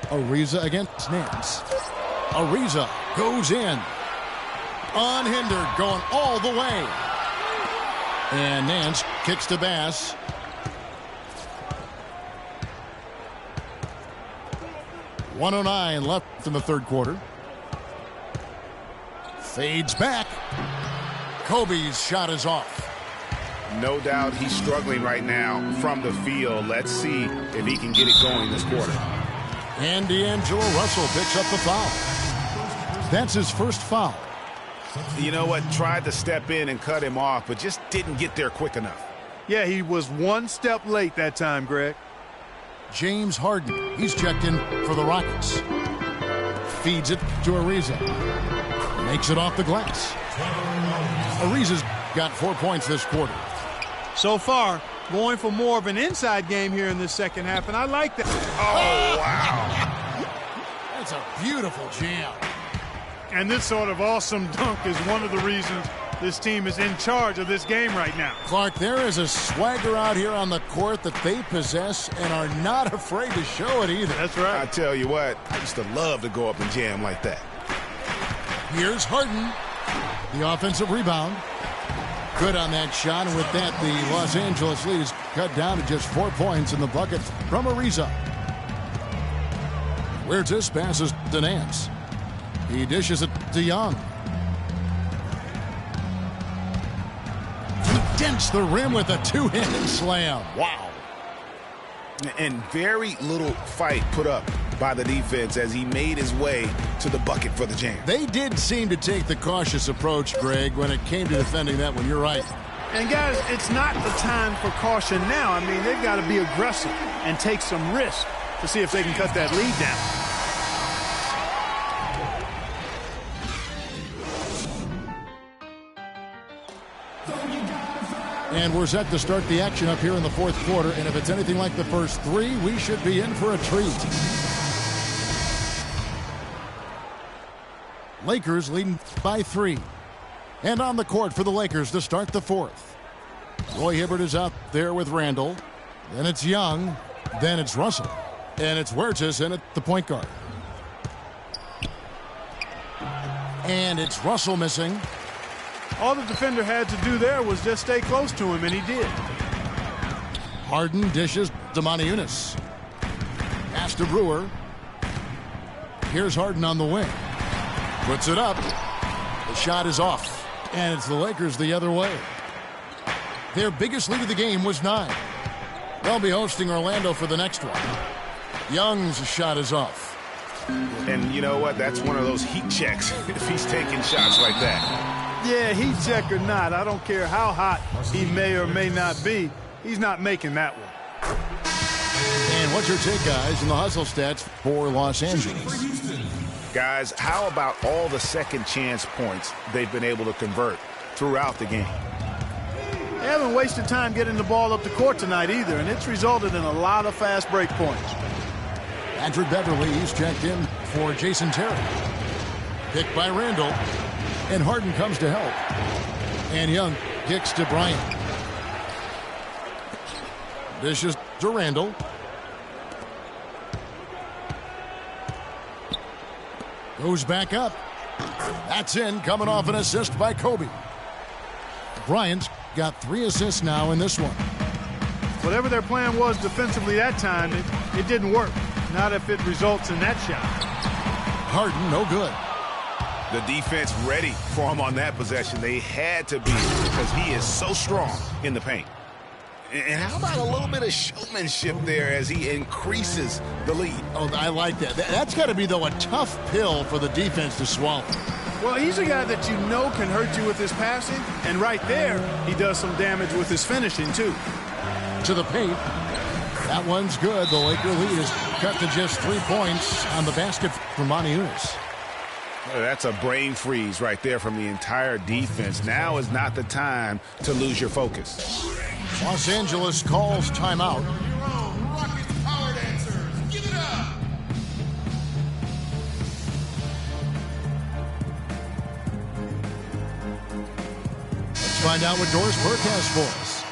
Ariza against Nance. Ariza goes in. Unhindered, going all the way. And Nance kicks to Bass. .109 left in the third quarter. Fades back. Kobe's shot is off. No doubt he's struggling right now from the field. Let's see if he can get it going this quarter. And D'Angelo Russell picks up the foul. That's his first foul. You know what? Tried to step in and cut him off, but just didn't get there quick enough. Yeah, he was one step late that time, Greg. James Harden, he's checked in for the Rockets. Feeds it to Ariza. Makes it off the glass. Ariza's got 4 points this quarter. So far, going for more of an inside game here in this second half, and I like that. Oh, wow. That's a beautiful jam. And this sort of awesome dunk is one of the reasons this team is in charge of this game right now. Clark, there is a swagger out here on the court that they possess and are not afraid to show it either. That's right. I tell you what, I used to love to go up and jam like that. Here's Harden. The offensive rebound. Good on that shot, and with that, the Los Angeles lead is cut down to just 4 points in the bucket from Ariza. Huertas passes to Nance. He dishes it to Young. He dents the rim with a two-handed slam. Wow. And very little fight put up by the defense as he made his way to the bucket for the jam. They did seem to take the cautious approach, Greg, when it came to defending that one. You're right. And, guys, it's not the time for caution now. I mean, they've got to be aggressive and take some risk to see if they can cut that lead down. And we're set to start the action up here in the fourth quarter. And if it's anything like the first three, we should be in for a treat. Lakers leading by 3. And on the court for the Lakers to start the fourth. Roy Hibbert is out there with Randall. Then it's Young. Then it's Russell. And it's Huertas in at the point guard. And it's Russell missing. All the defender had to do there was just stay close to him, and he did. Harden dishes to Moniunas. Pass to Brewer. Here's Harden on the wing. Puts it up. The shot is off. And it's the Lakers the other way. Their biggest lead of the game was 9. They'll be hosting Orlando for the next one. Young's shot is off. And you know what? That's one of those heat checks if he's taking shots like that. Yeah, heat check or not, I don't care how hot he may or may not be, he's not making that one. And what's your take, guys, in the hustle stats for Los Angeles? Guys, how about all the second chance points they've been able to convert throughout the game? They haven't wasted time getting the ball up the court tonight either, and it's resulted in a lot of fast break points. Patrick Beverly is checked in for Jason Terry. Picked by Randall. And Harden comes to help. And Young kicks to Bryant. Dishes to Randall. Goes back up. That's in, coming off an assist by Kobe. Bryant's got 3 assists now in this one. Whatever their plan was defensively that time, it didn't work. Not if it results in that shot. Harden, no good. The defense ready for him on that possession. They had to be because he is so strong in the paint. And how about a little bit of showmanship there as he increases the lead? Oh, I like that. That's got to be, though, a tough pill for the defense to swallow. Well, he's a guy that you know can hurt you with his passing, and right there, he does some damage with his finishing, too. To the paint. That one's good. The Laker lead is cut to just 3 points on the basket from Moniunas. That's a brain freeze right there from the entire defense. Now is not the time to lose your focus. Los Angeles calls timeout. Let's find out what Doris Burke has for us.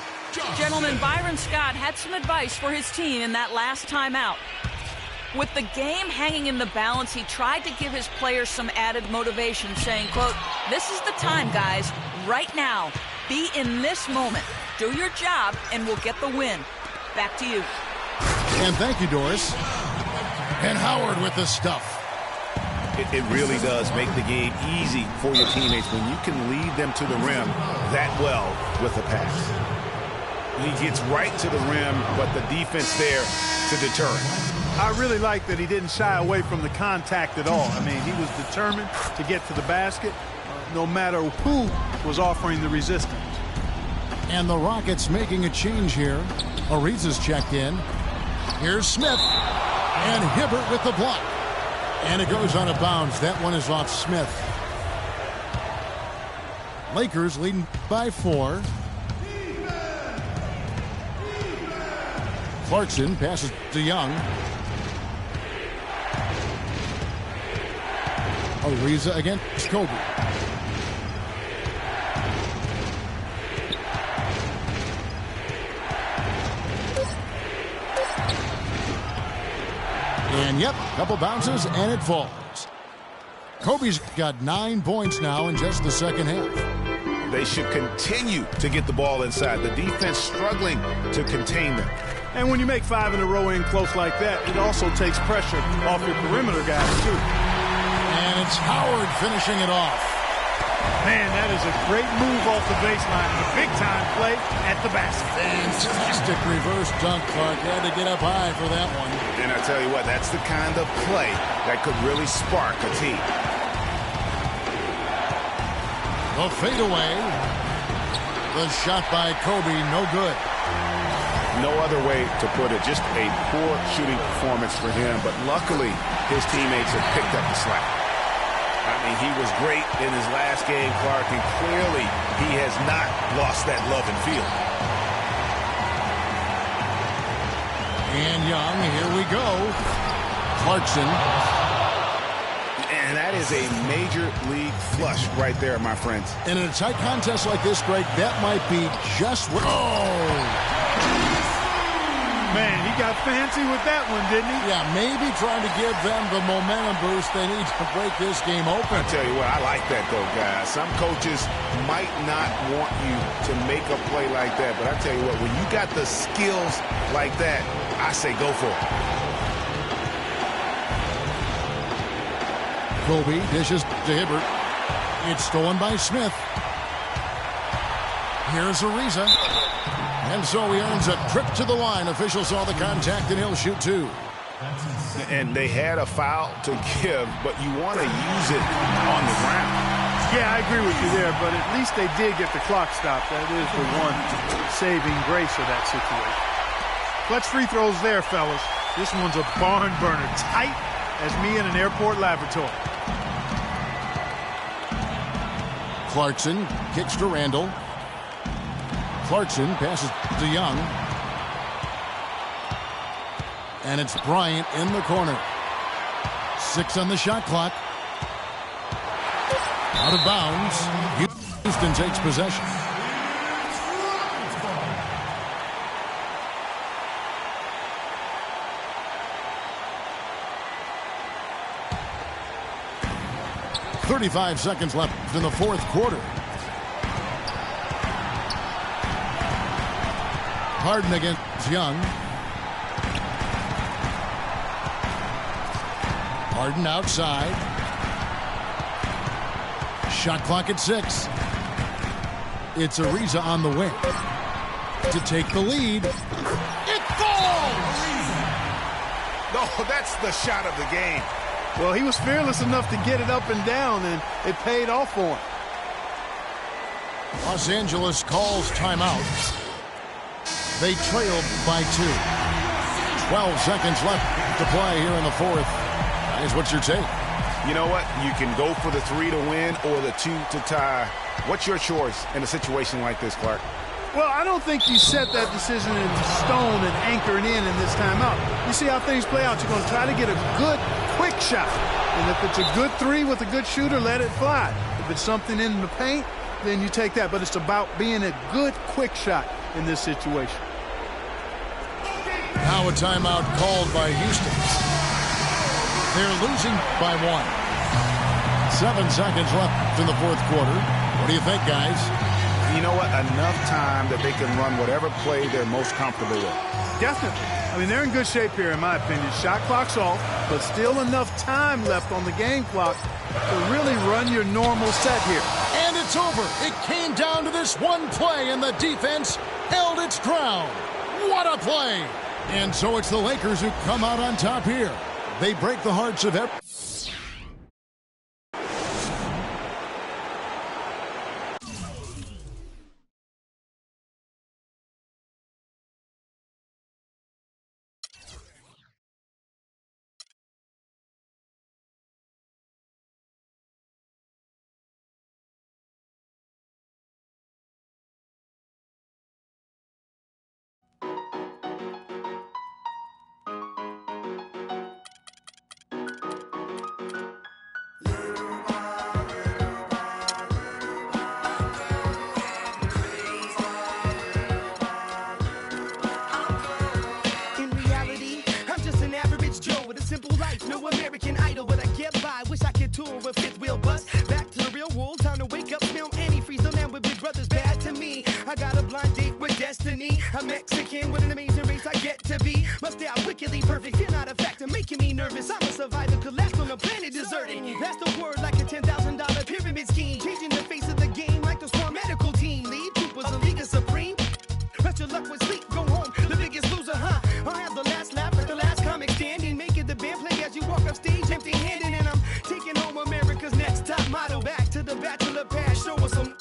Gentlemen, Byron Scott had some advice for his team in that last timeout. With the game hanging in the balance, he tried to give his players some added motivation, saying, quote, "This is the time, guys, right now. Be in this moment. Do your job, and we'll get the win." Back to you. And thank you, Doris. And Howard with the stuff. It really does make the game easy for your teammates when you can lead them to the rim that well with a pass. He gets right to the rim, but the defense there to deter him. I really like that he didn't shy away from the contact at all. I mean, he was determined to get to the basket, no matter who was offering the resistance. And the Rockets making a change here. Ariza's checked in. Here's Smith. And Hibbert with the block. And it goes out of bounds. That one is off Smith. Lakers leading by 4. Clarkson passes to Young. Ariza against Kobe. And yep, couple bounces and it falls. Kobe's got 9 points now in just the second half. They should continue to get the ball inside. The defense struggling to contain them. And when you make 5 in a row in close like that, it also takes pressure off your perimeter guys, too. And it's Howard finishing it off. Man, that is a great move off the baseline. A big-time play at the basket. Fantastic reverse dunk, Clark. You had to get up high for that one. And I tell you what, that's the kind of play that could really spark a team. The fadeaway. The shot by Kobe, no good. No other way to put it. Just a poor shooting performance for him. But luckily, his teammates have picked up the slack. I mean, he was great in his last game, Clark, and clearly he has not lost that love and feel. And Young, here we go. Clarkson. And that is a major league flush right there, my friends. And in a tight contest like this, Greg, that might be just what... Oh! Man, he got fancy with that one, didn't he? Yeah, maybe trying to give them the momentum boost they need to break this game open. I tell you what, I like that, though, guys. Some coaches might not want you to make a play like that, but I tell you what, when you got the skills like that, I say go for it. Kobe dishes to Hibbert. It's stolen by Smith. Here's Ariza. And so he earns a trip to the line. Officials saw the contact, and he'll shoot 2. And they had a foul to give, but you want to use it on the ground. Yeah, I agree with you there, but at least they did get the clock stopped. That is the one saving grace of that situation. Clutch free throws there, fellas. This one's a barn burner, tight as me in an airport laboratory. Clarkson kicks to Randall. Clarkson passes to Young. And it's Bryant in the corner. 6 on the shot clock. Out of bounds. Houston takes possession. .35 seconds left in the fourth quarter. Harden against Young. Harden outside. Shot clock at 6. It's Ariza on the wing to take the lead. It falls! No, that's the shot of the game. Well, he was fearless enough to get it up and down, and it paid off for him. Los Angeles calls timeout. They trailed by 2. 12 seconds left to play here in the fourth. Guys, what's your take? You know what? You can go for the 3 to win or the 2 to tie. What's your choice in a situation like this, Clark? Well, I don't think you set that decision in stone and anchor it in this timeout. You see how things play out. You're going to try to get a good, quick shot. And if it's a good 3 with a good shooter, let it fly. If it's something in the paint, then you take that. But it's about being a good, quick shot in this situation. Now a timeout called by Houston. They're losing by 1. 7 seconds left in the fourth quarter. What do you think, guys? You know what? Enough time that they can run whatever play they're most comfortable with. Definitely. I mean, they're in good shape here, in my opinion. Shot clock's off, but still enough time left on the game clock to really run your normal set here. And it's over. It came down to this one play, and the defense held its ground. What a play! And so it's the Lakers who come out on top here. They break the hearts of everyone. Wish I could tour with fifth wheel bus. Back to the real world, time to wake up, film any freeze on them with big brother. I got a blind date with destiny. I'm Mexican with an amazing race I get to be. Must stay out wickedly perfect. You're not a factor, making me nervous. I'm a survivor, collapsed on a planet deserted. That's the word, like a $10,000 pyramid scheme. Changing the face of the game like the Swarm medical team. Lead troopers, a league of supreme. Rest your luck with sleep, go home. The biggest loser, huh? I'll have the last laugh at the last comic standing. Making the band play as you walk up stage empty-handed. And I'm taking home America's next top model. Back to the Bachelor Pad, show us some.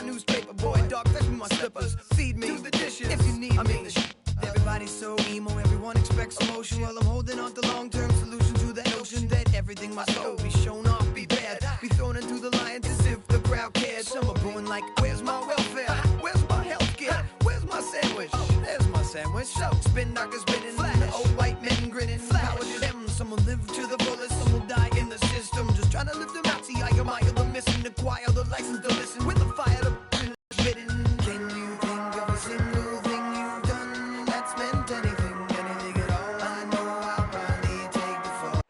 Newspaper boy, dog, fetch me my slippers. Feed me, do the dishes if you need me. Everybody's so emo, everyone expects emotion. Well, I'm holding on to long-term solution to that notion that everything my soul be shown off, be bad, be thrown into the lions as if the crowd cared. Some are born like, where's my welfare? Where's my health care? Where's my sandwich? There's my sandwich. So spin knockers spinning, flash. The old white men grinning. Power to them. Some will live to the fullest, some will die in the system. Just trying to lift them out. See, I admire the missing, the choir, the license to listen with the fire to. Can you think of a single thing you've done that's meant anything, anything at all? I know I'll probably take the fall.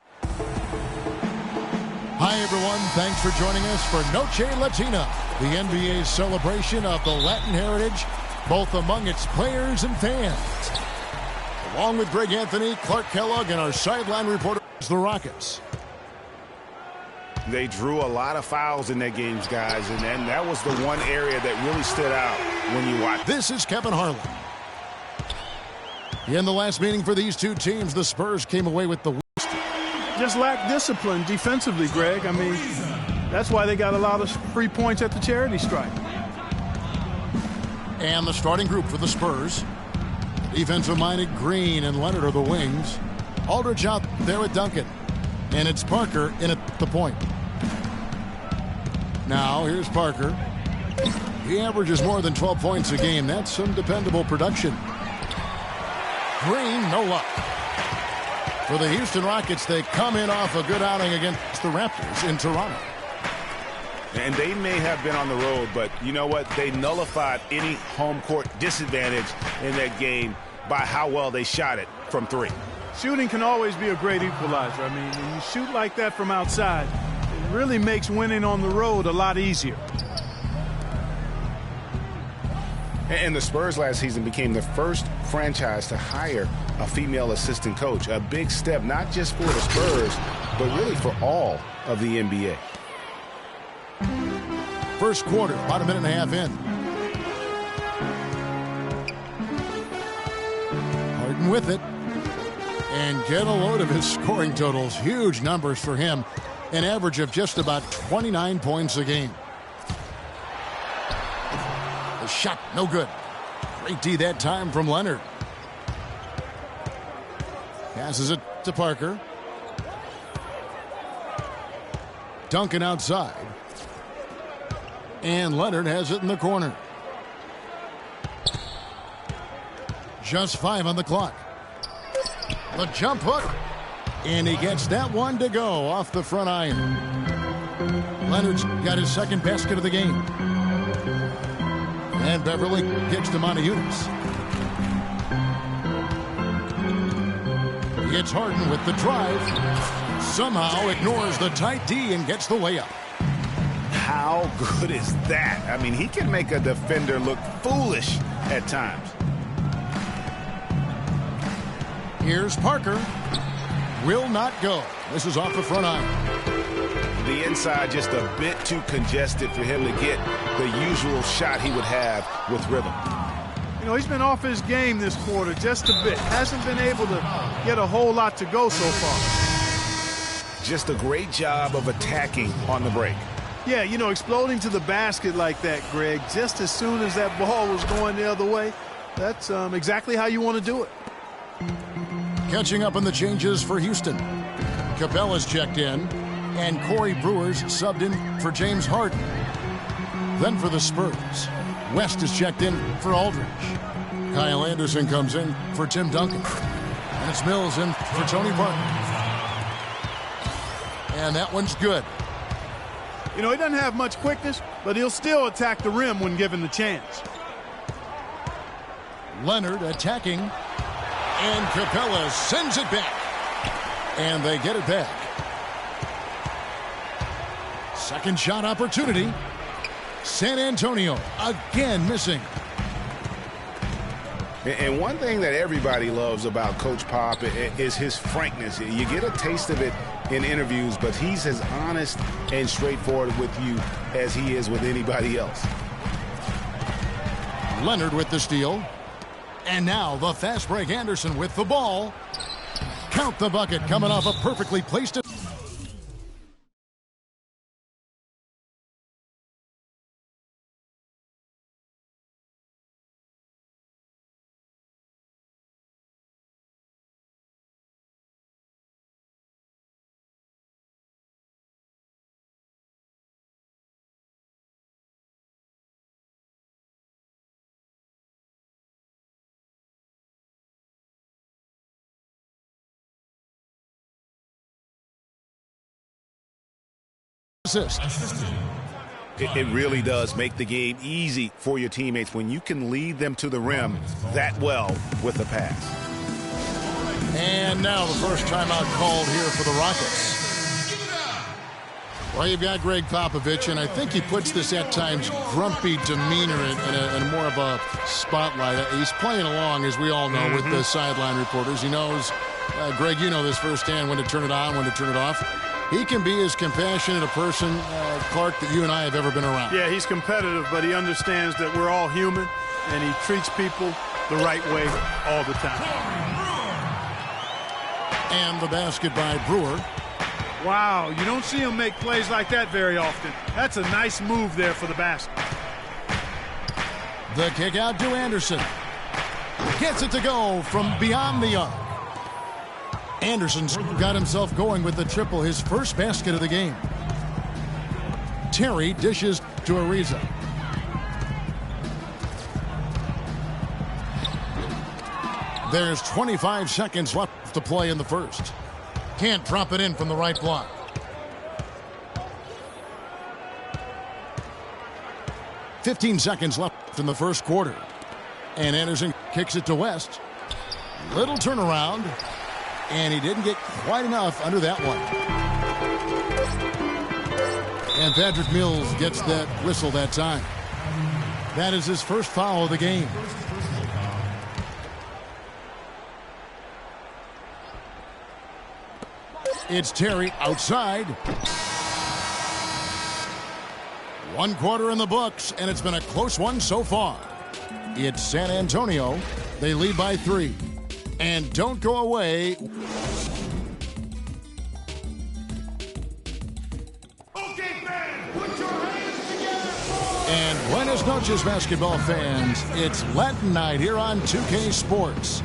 Hi, everyone. Thanks for joining us for Noche Latina, the NBA's celebration of the Latin heritage, both among its players and fans. Along with Greg Anthony, Clark Kellogg, and our sideline reporters, the Rockets. They drew a lot of fouls in their games, guys, and then that was the one area that really stood out when you watch. This is Kevin Harlan. In the last meeting for these two teams, the Spurs came away with the win. Just lack discipline defensively, Greg. I mean, that's why they got a lot of free points at the charity stripe. And the starting group for the Spurs. Defensive-minded Green and Leonard are the wings. Aldridge out there with Duncan. And it's Parker in at the point. Now, here's Parker. He averages more than 12 points a game. That's some dependable production. Green, no luck. For the Houston Rockets, they come in off a good outing against the Raptors in Toronto. And they may have been on the road, but you know what? They nullified any home court disadvantage in that game by how well they shot it from three. Shooting can always be a great equalizer. I mean, when you shoot like that from outside, it really makes winning on the road a lot easier. And the Spurs last season became the first franchise to hire a female assistant coach. A big step, not just for the Spurs, but really for all of the NBA. First quarter, about a minute and a half in. Harden with it. And get a load of his scoring totals. Huge numbers for him. An average of just about 29 points a game. The shot, no good. Great D that time from Leonard. Passes it to Parker. Duncan outside. And Leonard has it in the corner. Just 5 on the clock. The jump hook. And he gets that one to go off the front iron. Leonard's got his second basket of the game. And Beverly gets to Moniunas. It's Harden with the drive. Somehow ignores the tight D and gets the layup. How good is that? I mean, he can make a defender look foolish at times. Here's Parker. Will not go. This is off the front iron. The inside just a bit too congested for him to get the usual shot he would have with rhythm. You know, he's been off his game this quarter just a bit. Hasn't been able to get a whole lot to go so far. Just a great job of attacking on the break. Yeah, you know, exploding to the basket like that, Greg, just as soon as that ball was going the other way, that's exactly how you want to do it. Catching up on the changes for Houston. Capella's checked in, and Corey Brewer's subbed in for James Harden. Then for the Spurs, West is checked in for Aldridge. Kyle Anderson comes in for Tim Duncan. And It's Mills in for Tony Parker. And that one's good. You know, he doesn't have much quickness, but he'll still attack the rim when given the chance. Leonard attacking. And Capella sends it back. And they get it back. Second shot opportunity. San Antonio again missing. And one thing that everybody loves about Coach Pop is his frankness. You get a taste of it in interviews, but he's as honest and straightforward with you as he is with anybody else. Leonard with the steal. And now the fast break. Anderson with the ball. Count the bucket coming off a perfectly placed. It really does make the game easy for your teammates when you can lead them to the rim that well with the pass. And now the first timeout called here for the Rockets. Well, you've got Greg Popovich, and I think he puts this at times grumpy demeanor in more of a spotlight. He's playing along, as we all know, with the sideline reporters. He knows, Greg, you know this firsthand, when to turn it on, when to turn it off. He can be as compassionate a person, Clark, that you and I have ever been around. Yeah, he's competitive, but he understands that we're all human, and he treats people the right way all the time. And the basket by Brewer. Wow, you don't see him make plays like that very often. That's a nice move there for the basket. The kick out to Anderson. Gets it to go from beyond the arc. Anderson's got himself going with the triple, his first basket of the game. Terry dishes to Ariza. There's 25 seconds left to play in the first. Can't drop it in from the right block. $15 seconds left in the first quarter. And Anderson kicks it to West. Little turnaround. And he didn't get quite enough under that one. And Patrick Mills gets that whistle that time. That is his first foul of the game. It's Terry outside. 1 quarter in the books, and it's been a close one so far. It's San Antonio. They lead by 3. And don't go away. And buenas noches, basketball fans. It's Latin night here on 2K Sports.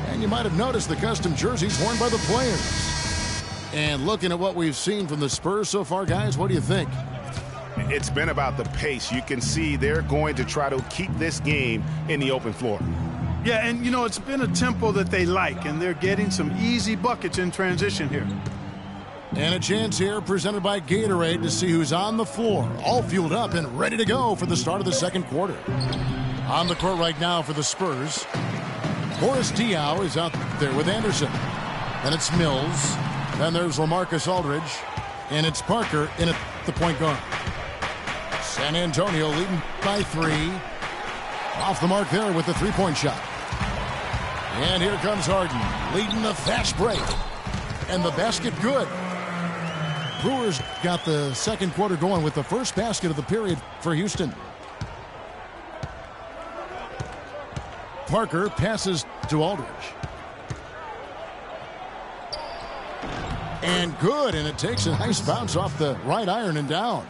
And you might have noticed the custom jerseys worn by the players. And looking at what we've seen from the Spurs so far, guys, what do you think? It's been about the pace. You can see they're going to try to keep this game in the open floor. Yeah, and, you know, it's been a tempo that they like, and they're getting some easy buckets in transition here. And a chance here presented by Gatorade to see who's on the floor, all fueled up and ready to go for the start of the second quarter. On the court right now for the Spurs, Boris Diaw is out there with Anderson. And it's Mills. Then there's LaMarcus Aldridge. And it's Parker in at the point guard. San Antonio leading by 3. Off the mark there with the three-point shot. And here comes Harden, leading the fast break. And the basket good. Brewers got the second quarter going with the first basket of the period for Houston. Parker passes to Aldridge. And good, and it takes a nice bounce off the right iron and down.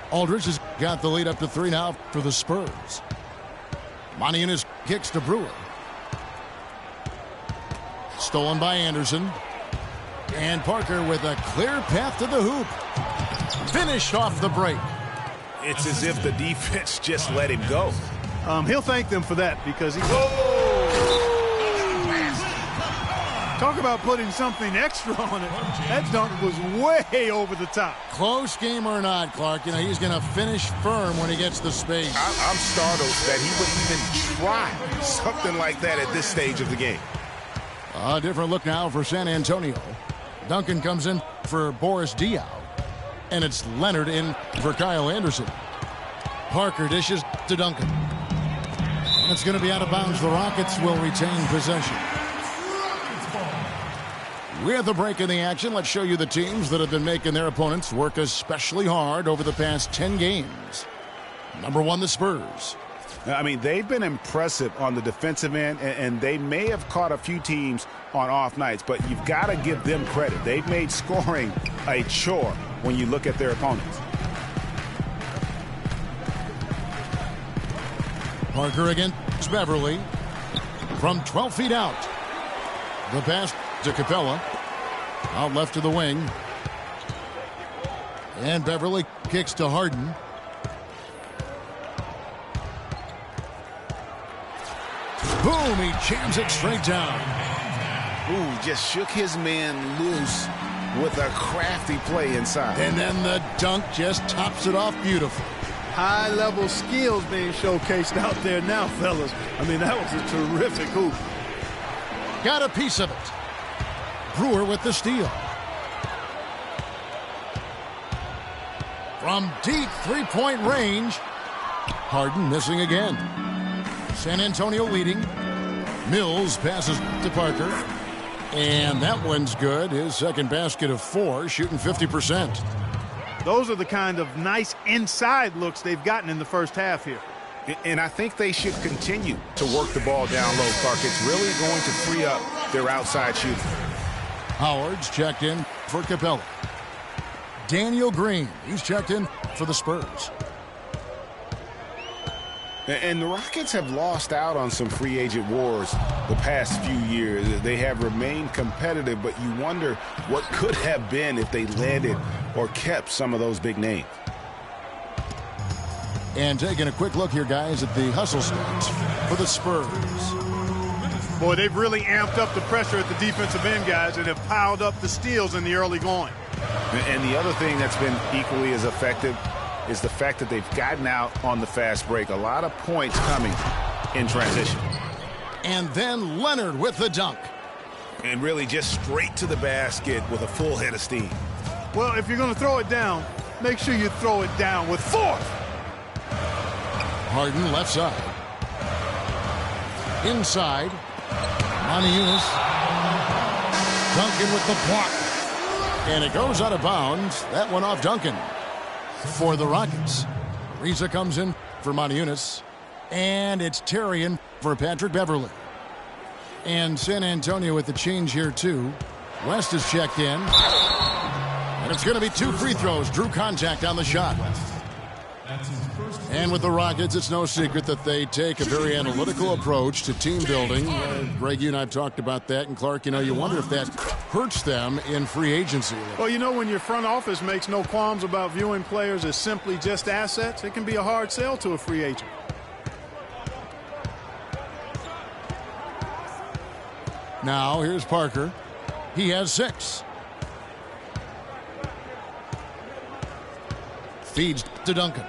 Aldridge has got the lead up to 3 now for the Spurs. Monty in his kicks to Brewer. Stolen by Anderson. And Parker with a clear path to the hoop. Finished off the break. It's as if the defense just let him go. He'll thank them for that because he... Talk about putting something extra on it. That dunk was way over the top. Close game or not, Clark, you know, he's going to finish firm when he gets the space. I'm startled that he would even try something like that at this stage of the game. A different look now for San Antonio. Duncan comes in for Boris Diaw. And it's Leonard in for Kyle Anderson. Parker dishes to Duncan. And it's going to be out of bounds. The Rockets will retain possession. With a break in the action, let's show you the teams that have been making their opponents work especially hard over the past 10 games. Number 1, the Spurs. I mean, they've been impressive on the defensive end, and they may have caught a few teams on off nights, but you've got to give them credit. They've made scoring a chore when you look at their opponents. Parker against Beverly from 12 feet out. The pass to Capella. Out left to the wing. And Beverly kicks to Harden. Boom, he jams it straight down. Ooh, just shook his man loose with a crafty play inside. And then the dunk just tops it off beautifully. High-level skills being showcased out there now, fellas. I mean, that was a terrific hoop. Got a piece of it. Brewer with the steal. From deep three-point range. Harden missing again. San Antonio leading. Mills passes to Parker. And that one's good. His second basket of 4, shooting 50%. Those are the kind of nice inside looks they've gotten in the first half here. And I think they should continue to work the ball down low, Clark. It's really going to free up their outside shooting. Howard's checked in for Capella. Daniel Green, he's checked in for the Spurs. And the Rockets have lost out on some free agent wars the past few years. They have remained competitive, but you wonder what could have been if they landed or kept some of those big names. And taking a quick look here, guys, at the hustle stats for the Spurs. Boy, they've really amped up the pressure at the defensive end, guys, and have piled up the steals in the early going. And the other thing that's been equally as effective is the fact that they've gotten out on the fast break. A lot of points coming in transition. And then Leonard with the dunk. And really just straight to the basket with a full head of steam. Well, if you're going to throw it down, make sure you throw it down with force. Harden left side. Inside. Moniunas. Duncan with the block. And it goes out of bounds. That one off Duncan. For the Rockets. Reza comes in for Moniunas. And it's Terry in for Patrick Beverly. And San Antonio with the change here, too. West is checked in. And it's going to be 2 free throws. Drew contact on the shot. And with the Rockets, it's no secret that they take a very analytical approach to team building. Greg, you and I have talked about that. And Clark, you know, you wonder if that hurts them in free agency. Well, you know, when your front office makes no qualms about viewing players as simply just assets, it can be a hard sell to a free agent. Now, here's Parker. He has 6. Feeds to Duncan.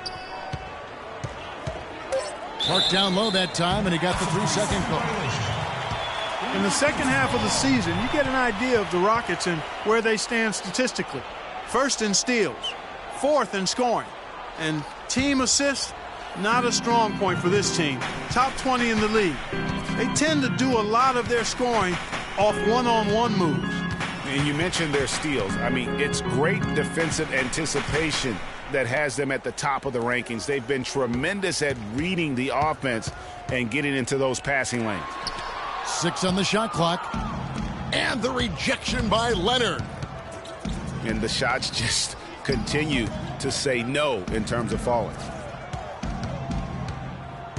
Marked down low that time, and he got the 3-second call. In the second half of the season, you get an idea of the Rockets and where they stand statistically. First in steals, 4th in scoring, and team assists, not a strong point for this team. Top 20 in the league. They tend to do a lot of their scoring off one-on-one moves. And you mentioned their steals. I mean, it's great defensive anticipation that has them at the top of the rankings. They've been tremendous at reading the offense and getting into those passing lanes. 6 on the shot clock. And the rejection by Leonard. And the shots just continue to say no in terms of falling.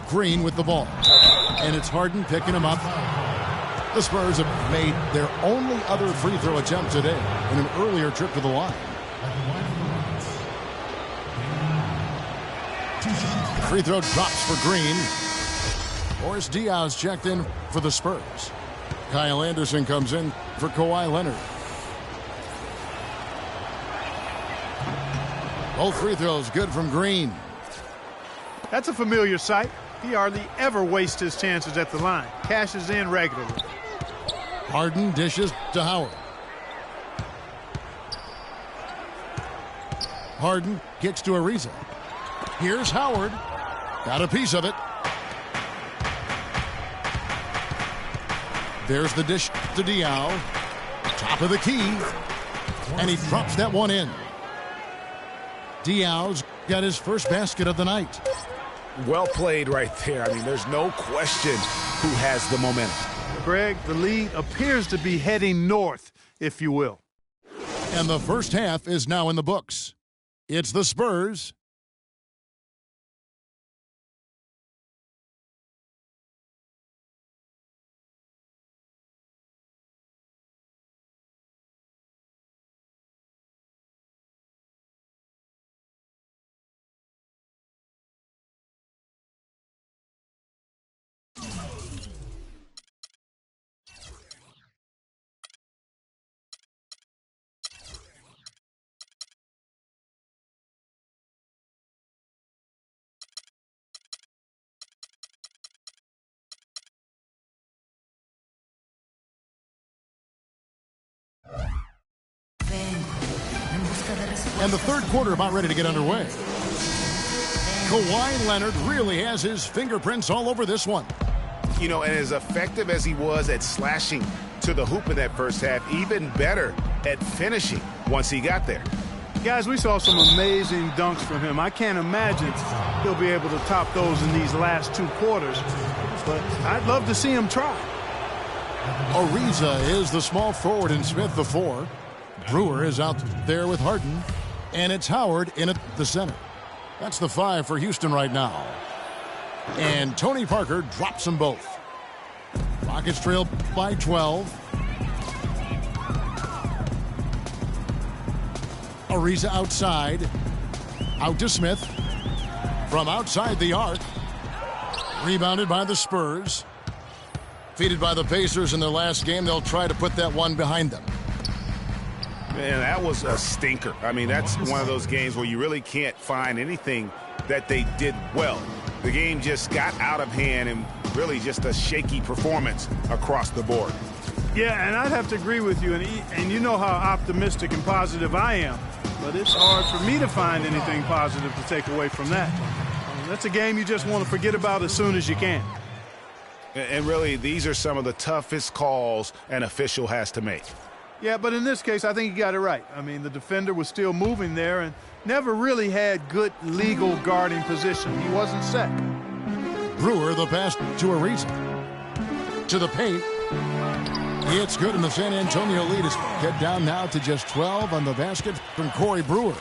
Green with the ball. And it's Harden picking him up. The Spurs have made their only other free throw attempt today in an earlier trip to the line. Free throw drops for Green. Boris Diaw's checked in for the Spurs. Kyle Anderson comes in for Kawhi Leonard. Both free throws good from Green. That's a familiar sight. He hardly ever wastes his chances at the line. Cashes in regularly. Harden dishes to Howard. Harden kicks to Ariza. Here's Howard. Got a piece of it. There's the dish to Diaw. Top of the key. And he drops that one in. Diaw's got his first basket of the night. Well played right there. I mean, there's no question who has the momentum. Greg, the lead appears to be heading north, if you will. And the first half is now in the books. It's the Spurs. And the third quarter about ready to get underway. Kawhi Leonard really has his fingerprints all over this one. You know, and as effective as he was at slashing to the hoop in that first half, even better at finishing once he got there. Guys, we saw some amazing dunks from him. I can't imagine he'll be able to top those in these last two quarters, but I'd love to see him try. Ariza is the small forward and Smith the 4. Brewer is out there with Harden. And it's Howard in at the center. That's the 5 for Houston right now. And Tony Parker drops them both. Rockets trail by 12. Ariza outside. Out to Smith. From outside the arc. Rebounded by the Spurs. Defeated by the Pacers in their last game. They'll try to put that one behind them. Man, that was a stinker. I mean, that's one of those games where you really can't find anything that they did well. The game just got out of hand and really just a shaky performance across the board. Yeah, and I'd have to agree with you, and you know how optimistic and positive I am, but it's hard for me to find anything positive to take away from that. I mean, that's a game you just want to forget about as soon as you can. And really, these are some of the toughest calls an official has to make. Yeah, but in this case, I think he got it right. I mean, the defender was still moving there and never really had good legal guarding position. He wasn't set. Brewer, the pass to Ariza. To the paint. It's good, and the San Antonio lead is get down now to just 12 on the basket from Corey Brewer.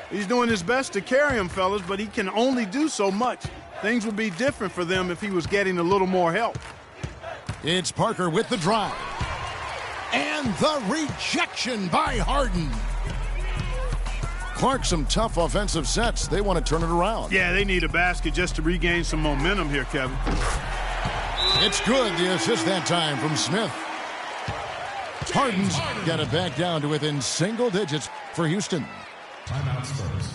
He's doing his best to carry him, fellas, but he can only do so much. Things would be different for them if he was getting a little more help. It's Parker with the drive. And the rejection by Harden. Clark, some tough offensive sets. They want to turn it around. Yeah, they need a basket just to regain some momentum here, Kevin. It's good. The assist that time from Smith. Harden's got it back down to within single digits for Houston. Timeout Spurs.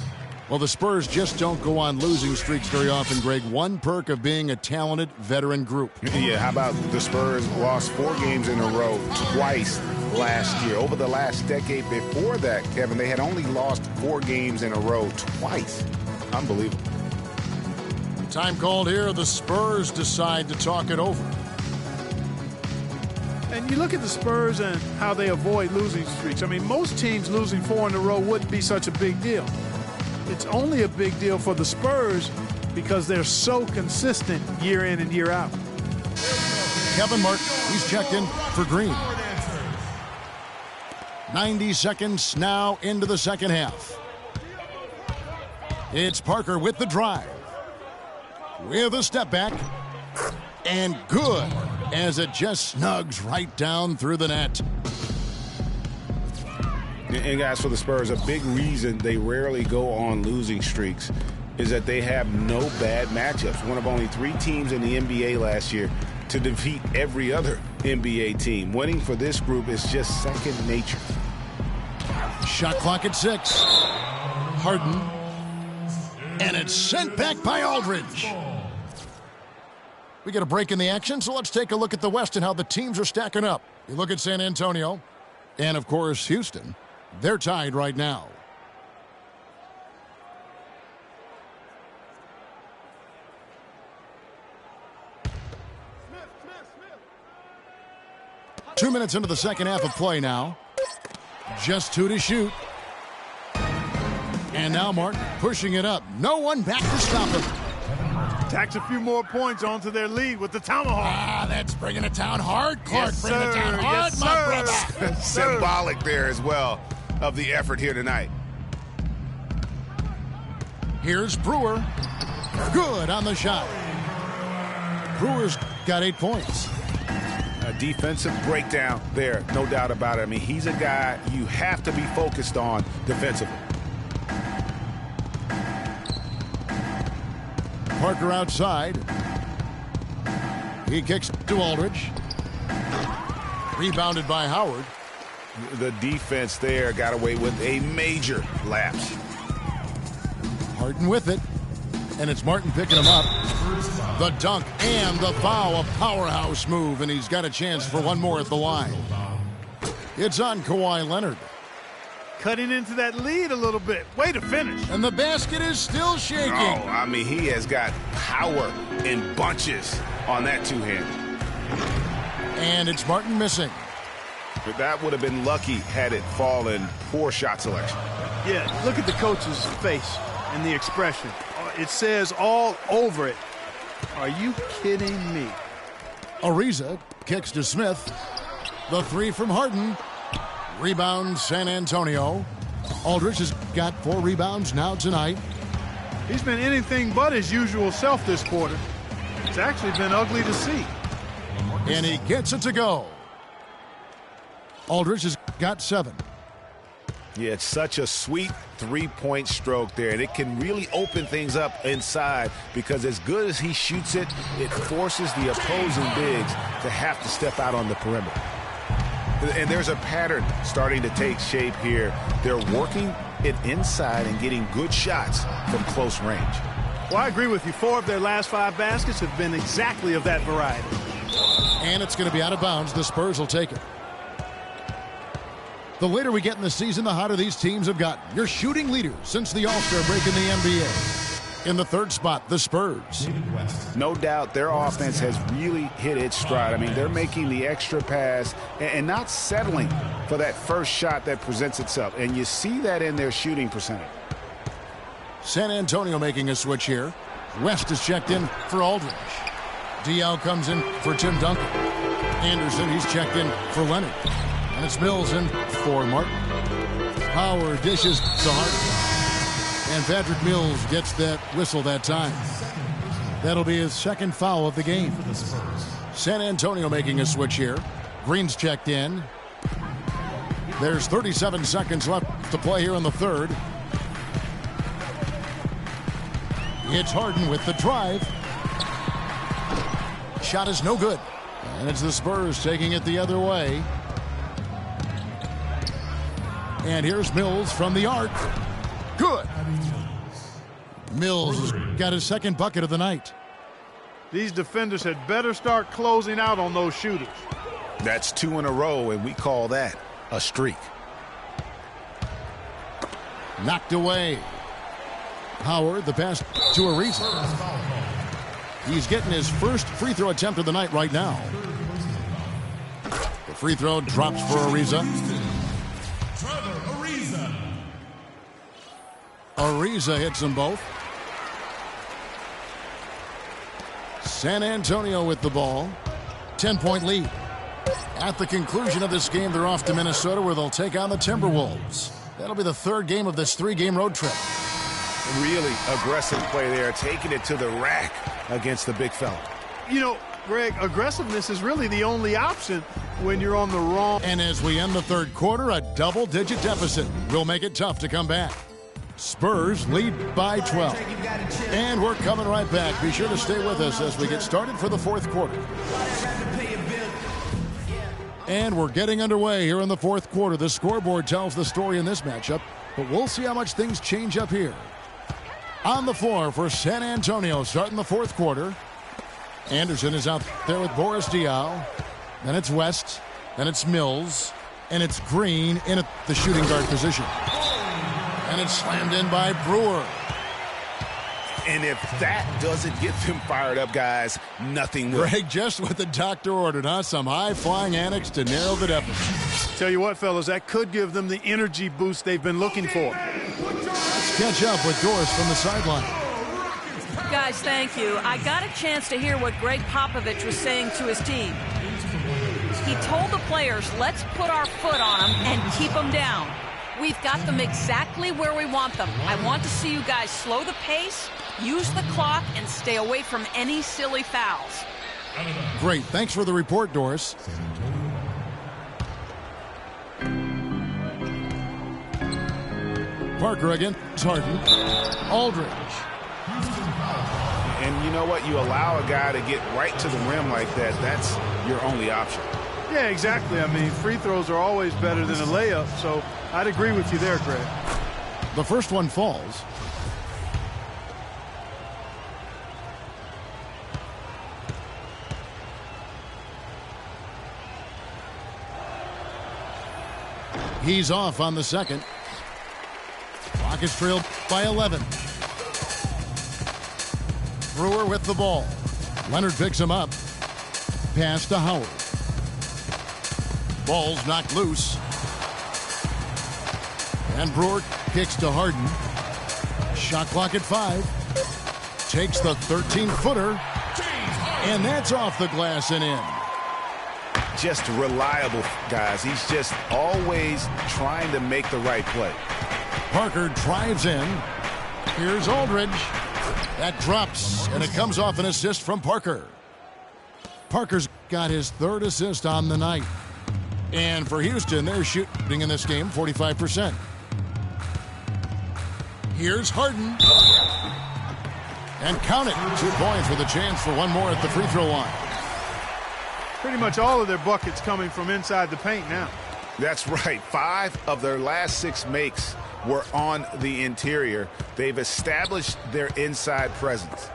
Well, the Spurs just don't go on losing streaks very often, Greg. One perk of being a talented veteran group. Yeah, how about the Spurs lost 4 games in a row twice last year. Over the last decade before that, Kevin, they had only lost 4 games in a row twice. Unbelievable. Time called here. The Spurs decide to talk it over. And you look at the Spurs and how they avoid losing streaks. I mean, most teams losing 4 in a row wouldn't be such a big deal. It's only a big deal for the Spurs because they're so consistent year in and year out. Kevin Mark, he's checked in for Green. 90 seconds now into the second half. It's Parker with the drive. With a step back. And good as it just snugs right down through the net. And guys, for the Spurs, a big reason they rarely go on losing streaks is that they have no bad matchups. One of only 3 teams in the NBA last year to defeat every other NBA team. Winning for this group is just second nature. Shot clock at 6. Harden. And it's sent back by Aldridge. We get a break in the action, so let's take a look at the West and how the teams are stacking up. You look at San Antonio and, of course, Houston. They're tied right now. Smith. 2 minutes into the second half of play now. Just 2 to shoot. And now Martin pushing it up. No one back to stop him. Tacks a few more points onto their lead with the tomahawk. That's bringing it down hard. Clark, yes, bringing it down hard, yes, my brother. Yes, Symbolic there as well of the effort here tonight. Here's Brewer. Good on the shot. Brewer's got 8 points. A defensive breakdown there, no doubt about it. I mean, he's a guy you have to be focused on defensively. Parker outside. He kicks to Aldridge. Rebounded by Howard. The defense there got away with a major lapse. Harden with it. And it's Martin picking him up. The dunk and the foul. A powerhouse move. And he's got a chance for one more at the line. It's on Kawhi Leonard. Cutting into that lead a little bit. Way to finish. And the basket is still shaking. Oh, I mean, he has got power in bunches on that two-handed. And it's Martin missing. But that would have been lucky had it fallen. Poor shot selection. Yeah, look at the coach's face and the expression. It says all over it. Are you kidding me? Ariza kicks to Smith. The 3 from Harden. Rebound San Antonio. Aldridge has got 4 rebounds now tonight. He's been anything but his usual self this quarter. It's actually been ugly to see. And he gets it to go. Aldridge has got 7. Yeah, it's such a sweet three-point stroke there, and it can really open things up inside because as good as he shoots it, it forces the opposing bigs to have to step out on the perimeter. And there's a pattern starting to take shape here. They're working it inside and getting good shots from close range. Well, I agree with you. 4 of their last 5 baskets have been exactly of that variety. And it's going to be out of bounds. The Spurs will take it. The later we get in the season, the hotter these teams have gotten. Your shooting leaders since the All-Star break in the NBA. In the 3rd spot, the Spurs. No doubt their offense has really hit its stride. I mean, they're making the extra pass and not settling for that first shot that presents itself. And you see that in their shooting percentage. San Antonio making a switch here. West is checked in for Aldridge. Diaw comes in for Tim Duncan. Anderson, he's checked in for Leonard. And it's Mills in for Martin. Howard dishes to Harden. And Patrick Mills gets that whistle that time. That'll be his 2nd foul of the game. San Antonio making a switch here. Green's checked in. There's 37 seconds left to play here in the 3rd. It's Harden with the drive. Shot is no good. And it's the Spurs taking it the other way. And here's Mills from the arc. Good. Mills has got his 2nd bucket of the night. These defenders had better start closing out on those shooters. That's 2 in a row, and we call that a streak. Knocked away. Howard, the pass to Ariza. He's getting his first free throw attempt of the night right now. The free throw drops for Ariza. Ariza hits them both. San Antonio with the ball. 10-point lead. At the conclusion of this game, they're off to Minnesota where they'll take on the Timberwolves. That'll be the 3rd game of this 3-game road trip. Really aggressive play there, taking it to the rack against the big fella. You know, Greg, aggressiveness is really the only option when you're on the wrong. And as we end the 3rd quarter, a double-digit deficit will make it tough to come back. Spurs lead by 12. And we're coming right back. Be sure to stay with us as we get started for the fourth quarter. And we're getting underway here in the fourth quarter. The scoreboard tells the story in this matchup, but we'll see how much things change up here. On the floor for San Antonio, starting the fourth quarter. Anderson is out there with Boris Diaw. Then it's West. Then it's Mills. And it's Green in at the shooting guard position. And it's slammed in by Brewer. And if that doesn't get them fired up, guys, nothing will. Greg, just what the doctor ordered, huh? Some high-flying annex to narrow the deficit. Tell you what, fellas, that could give them the energy boost they've been looking for. Let's catch up with Doris from the sideline. Guys, thank you. I got a chance to hear what Greg Popovich was saying to his team. He told the players, let's put our foot on them and keep them down. We've got them exactly where we want them. I want to see you guys slow the pace, use the clock, and stay away from any silly fouls. Great. Thanks for the report, Doris. Parker again. Harden. Aldridge. And you know what? You allow a guy to get right to the rim like that. That's your only option. Yeah, exactly. I mean, free throws are always better than a layup, so I'd agree with you there, Greg. The first one falls. He's off on the second. Rockets trailed by 11. Brewer with the ball. Leonard picks him up. Pass to Howard. Ball's knocked loose. And Brewer kicks to Harden. Shot clock at 5. Takes the 13-footer. And that's off the glass and in. Just reliable, guys. He's just always trying to make the right play. Parker drives in. Here's Aldridge. That drops, and it comes off an assist from Parker. Parker's got his third assist on the night. And for Houston, they're shooting in this game 45%. Here's Harden. And count it. 2 points with a chance for one more at the free throw line. Pretty much all of their buckets coming from inside the paint now. That's right. 5 of their last 6 makes were on the interior. They've established their inside presence.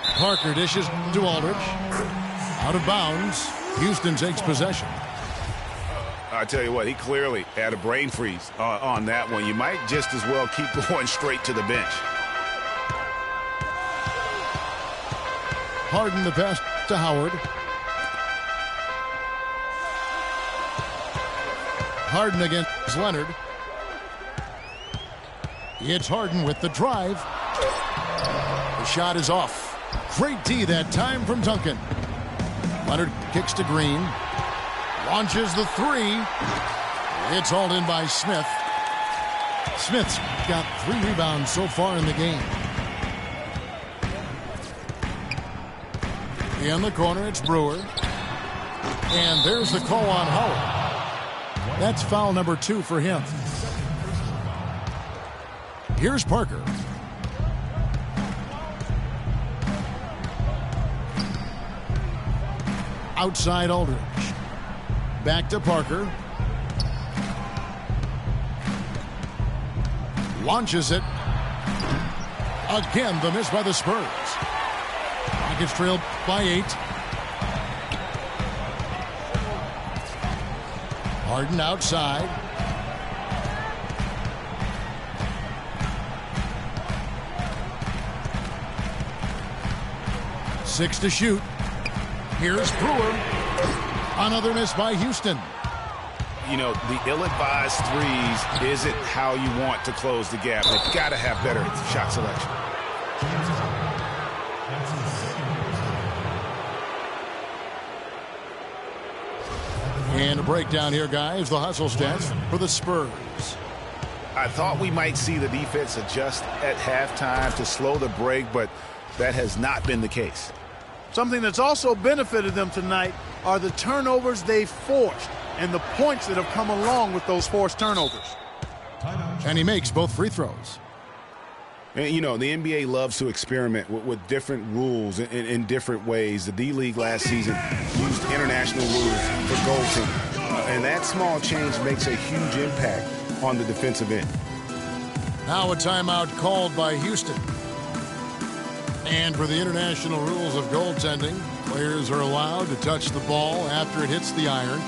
Parker dishes to Aldridge. Out of bounds. Houston takes possession. I tell you what, he clearly had a brain freeze on that one. You might just as well keep going straight to the bench. Harden the pass to Howard. Harden against Leonard. It's Harden with the drive. The shot is off. Great D that time from Duncan. Leonard kicks to Green. Launches the 3. It's hauled in by Smith. Smith's got 3 rebounds so far in the game. In the corner, it's Brewer. And there's the call on Howard. That's foul number 2 for him. Here's Parker. Outside Aldridge. Back to Parker. Launches it. Again, the miss by the Spurs. Rockets trailed by 8. Harden outside. Six to shoot. Here's Brewer. Another miss by Houston. You know, the ill-advised threes isn't how you want to close the gap. They've got to have better shot selection. And a breakdown here, guys. The hustle stats for the Spurs. I thought we might see the defense adjust at halftime to slow the break, but that has not been the case. Something that's also benefited them tonight are the turnovers they've forced and the points that have come along with those forced turnovers. And he makes both free throws. And, you know, the NBA loves to experiment with different rules in different ways. The D-League last season used international rules for goaltending. And that small change makes a huge impact on the defensive end. Now a timeout called by Houston. And for the international rules of goaltending, players are allowed to touch the ball after it hits the iron,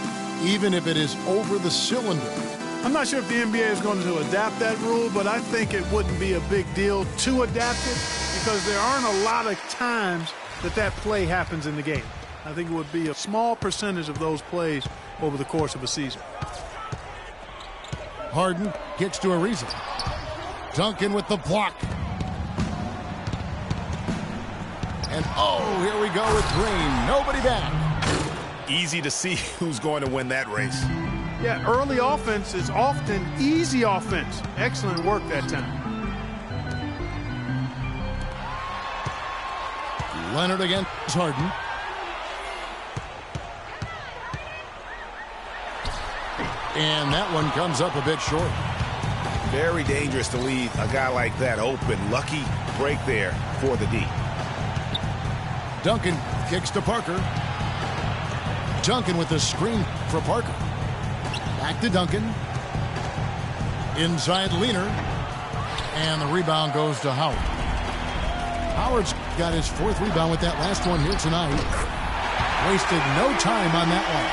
even if it is over the cylinder. I'm not sure if the NBA is going to adapt that rule, but I think it wouldn't be a big deal to adapt it because there aren't a lot of times that play happens in the game. I think it would be a small percentage of those plays over the course of a season. Harden kicks to Ariza. Duncan with the block. And oh, here we go with Green. Nobody back. Easy to see who's going to win that race. Yeah, early offense is often easy offense. Excellent work that time. Leonard against Harden. And that one comes up a bit short. Very dangerous to leave a guy like that open. Lucky break there for the D. Duncan kicks to Parker. Duncan with the screen for Parker. Back to Duncan. Inside Leaner. And the rebound goes to Howard. Howard's got his fourth rebound with that last one here tonight. Wasted no time on that one.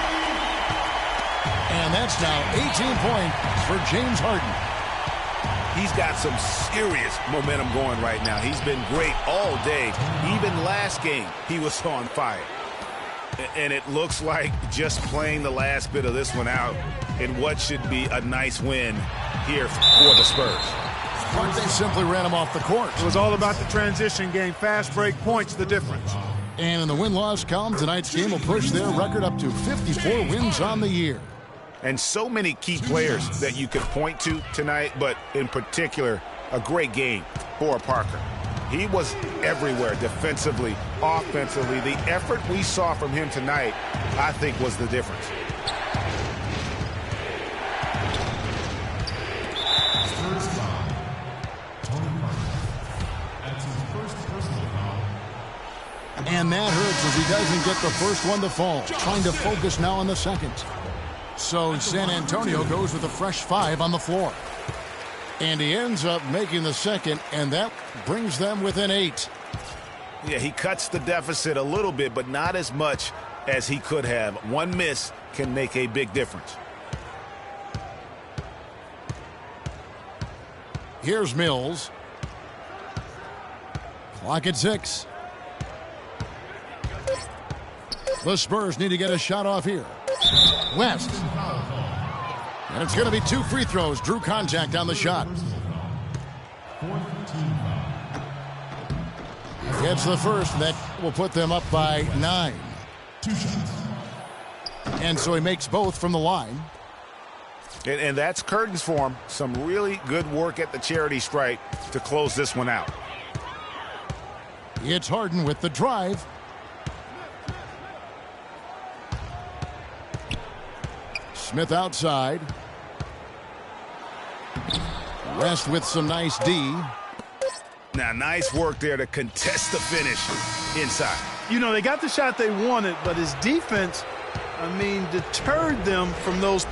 And that's now 18 points for James Harden. He's got some serious momentum going right now. He's been great all day. Even last game, he was on fire. And it looks like just playing the last bit of this one out in what should be a nice win here for the Spurs. But they simply ran him off the court. It was all about the transition game. Fast break points the difference. And in the win-loss column, tonight's game will push their record up to 54 wins on the year. And so many key players that you could point to tonight, but in particular, a great game for Parker. He was everywhere defensively, offensively. The effort we saw from him tonight, I think, was the difference. First foul. Tony Parker. That's his first personal foul. And that hurts as he doesn't get the first one to fall. Trying to focus now on the second. So San Antonio goes with a fresh 5 on the floor. And he ends up making the second, and that brings them within 8. Yeah, he cuts the deficit a little bit, but not as much as he could have. One miss can make a big difference. Here's Mills. Clock at 6. The Spurs need to get a shot off here. West. And it's going to be 2 free throws. Drew contact on the shot. Gets the first, and that will put them up by 9. 2 shots. And so he makes both from the line. And that's curtains for him. Some really good work at the charity stripe to close this one out. It's Harden with the drive. Smith outside. West with some nice D. Now, nice work there to contest the finish inside. You know, they got the shot they wanted, but his defense, deterred them from those.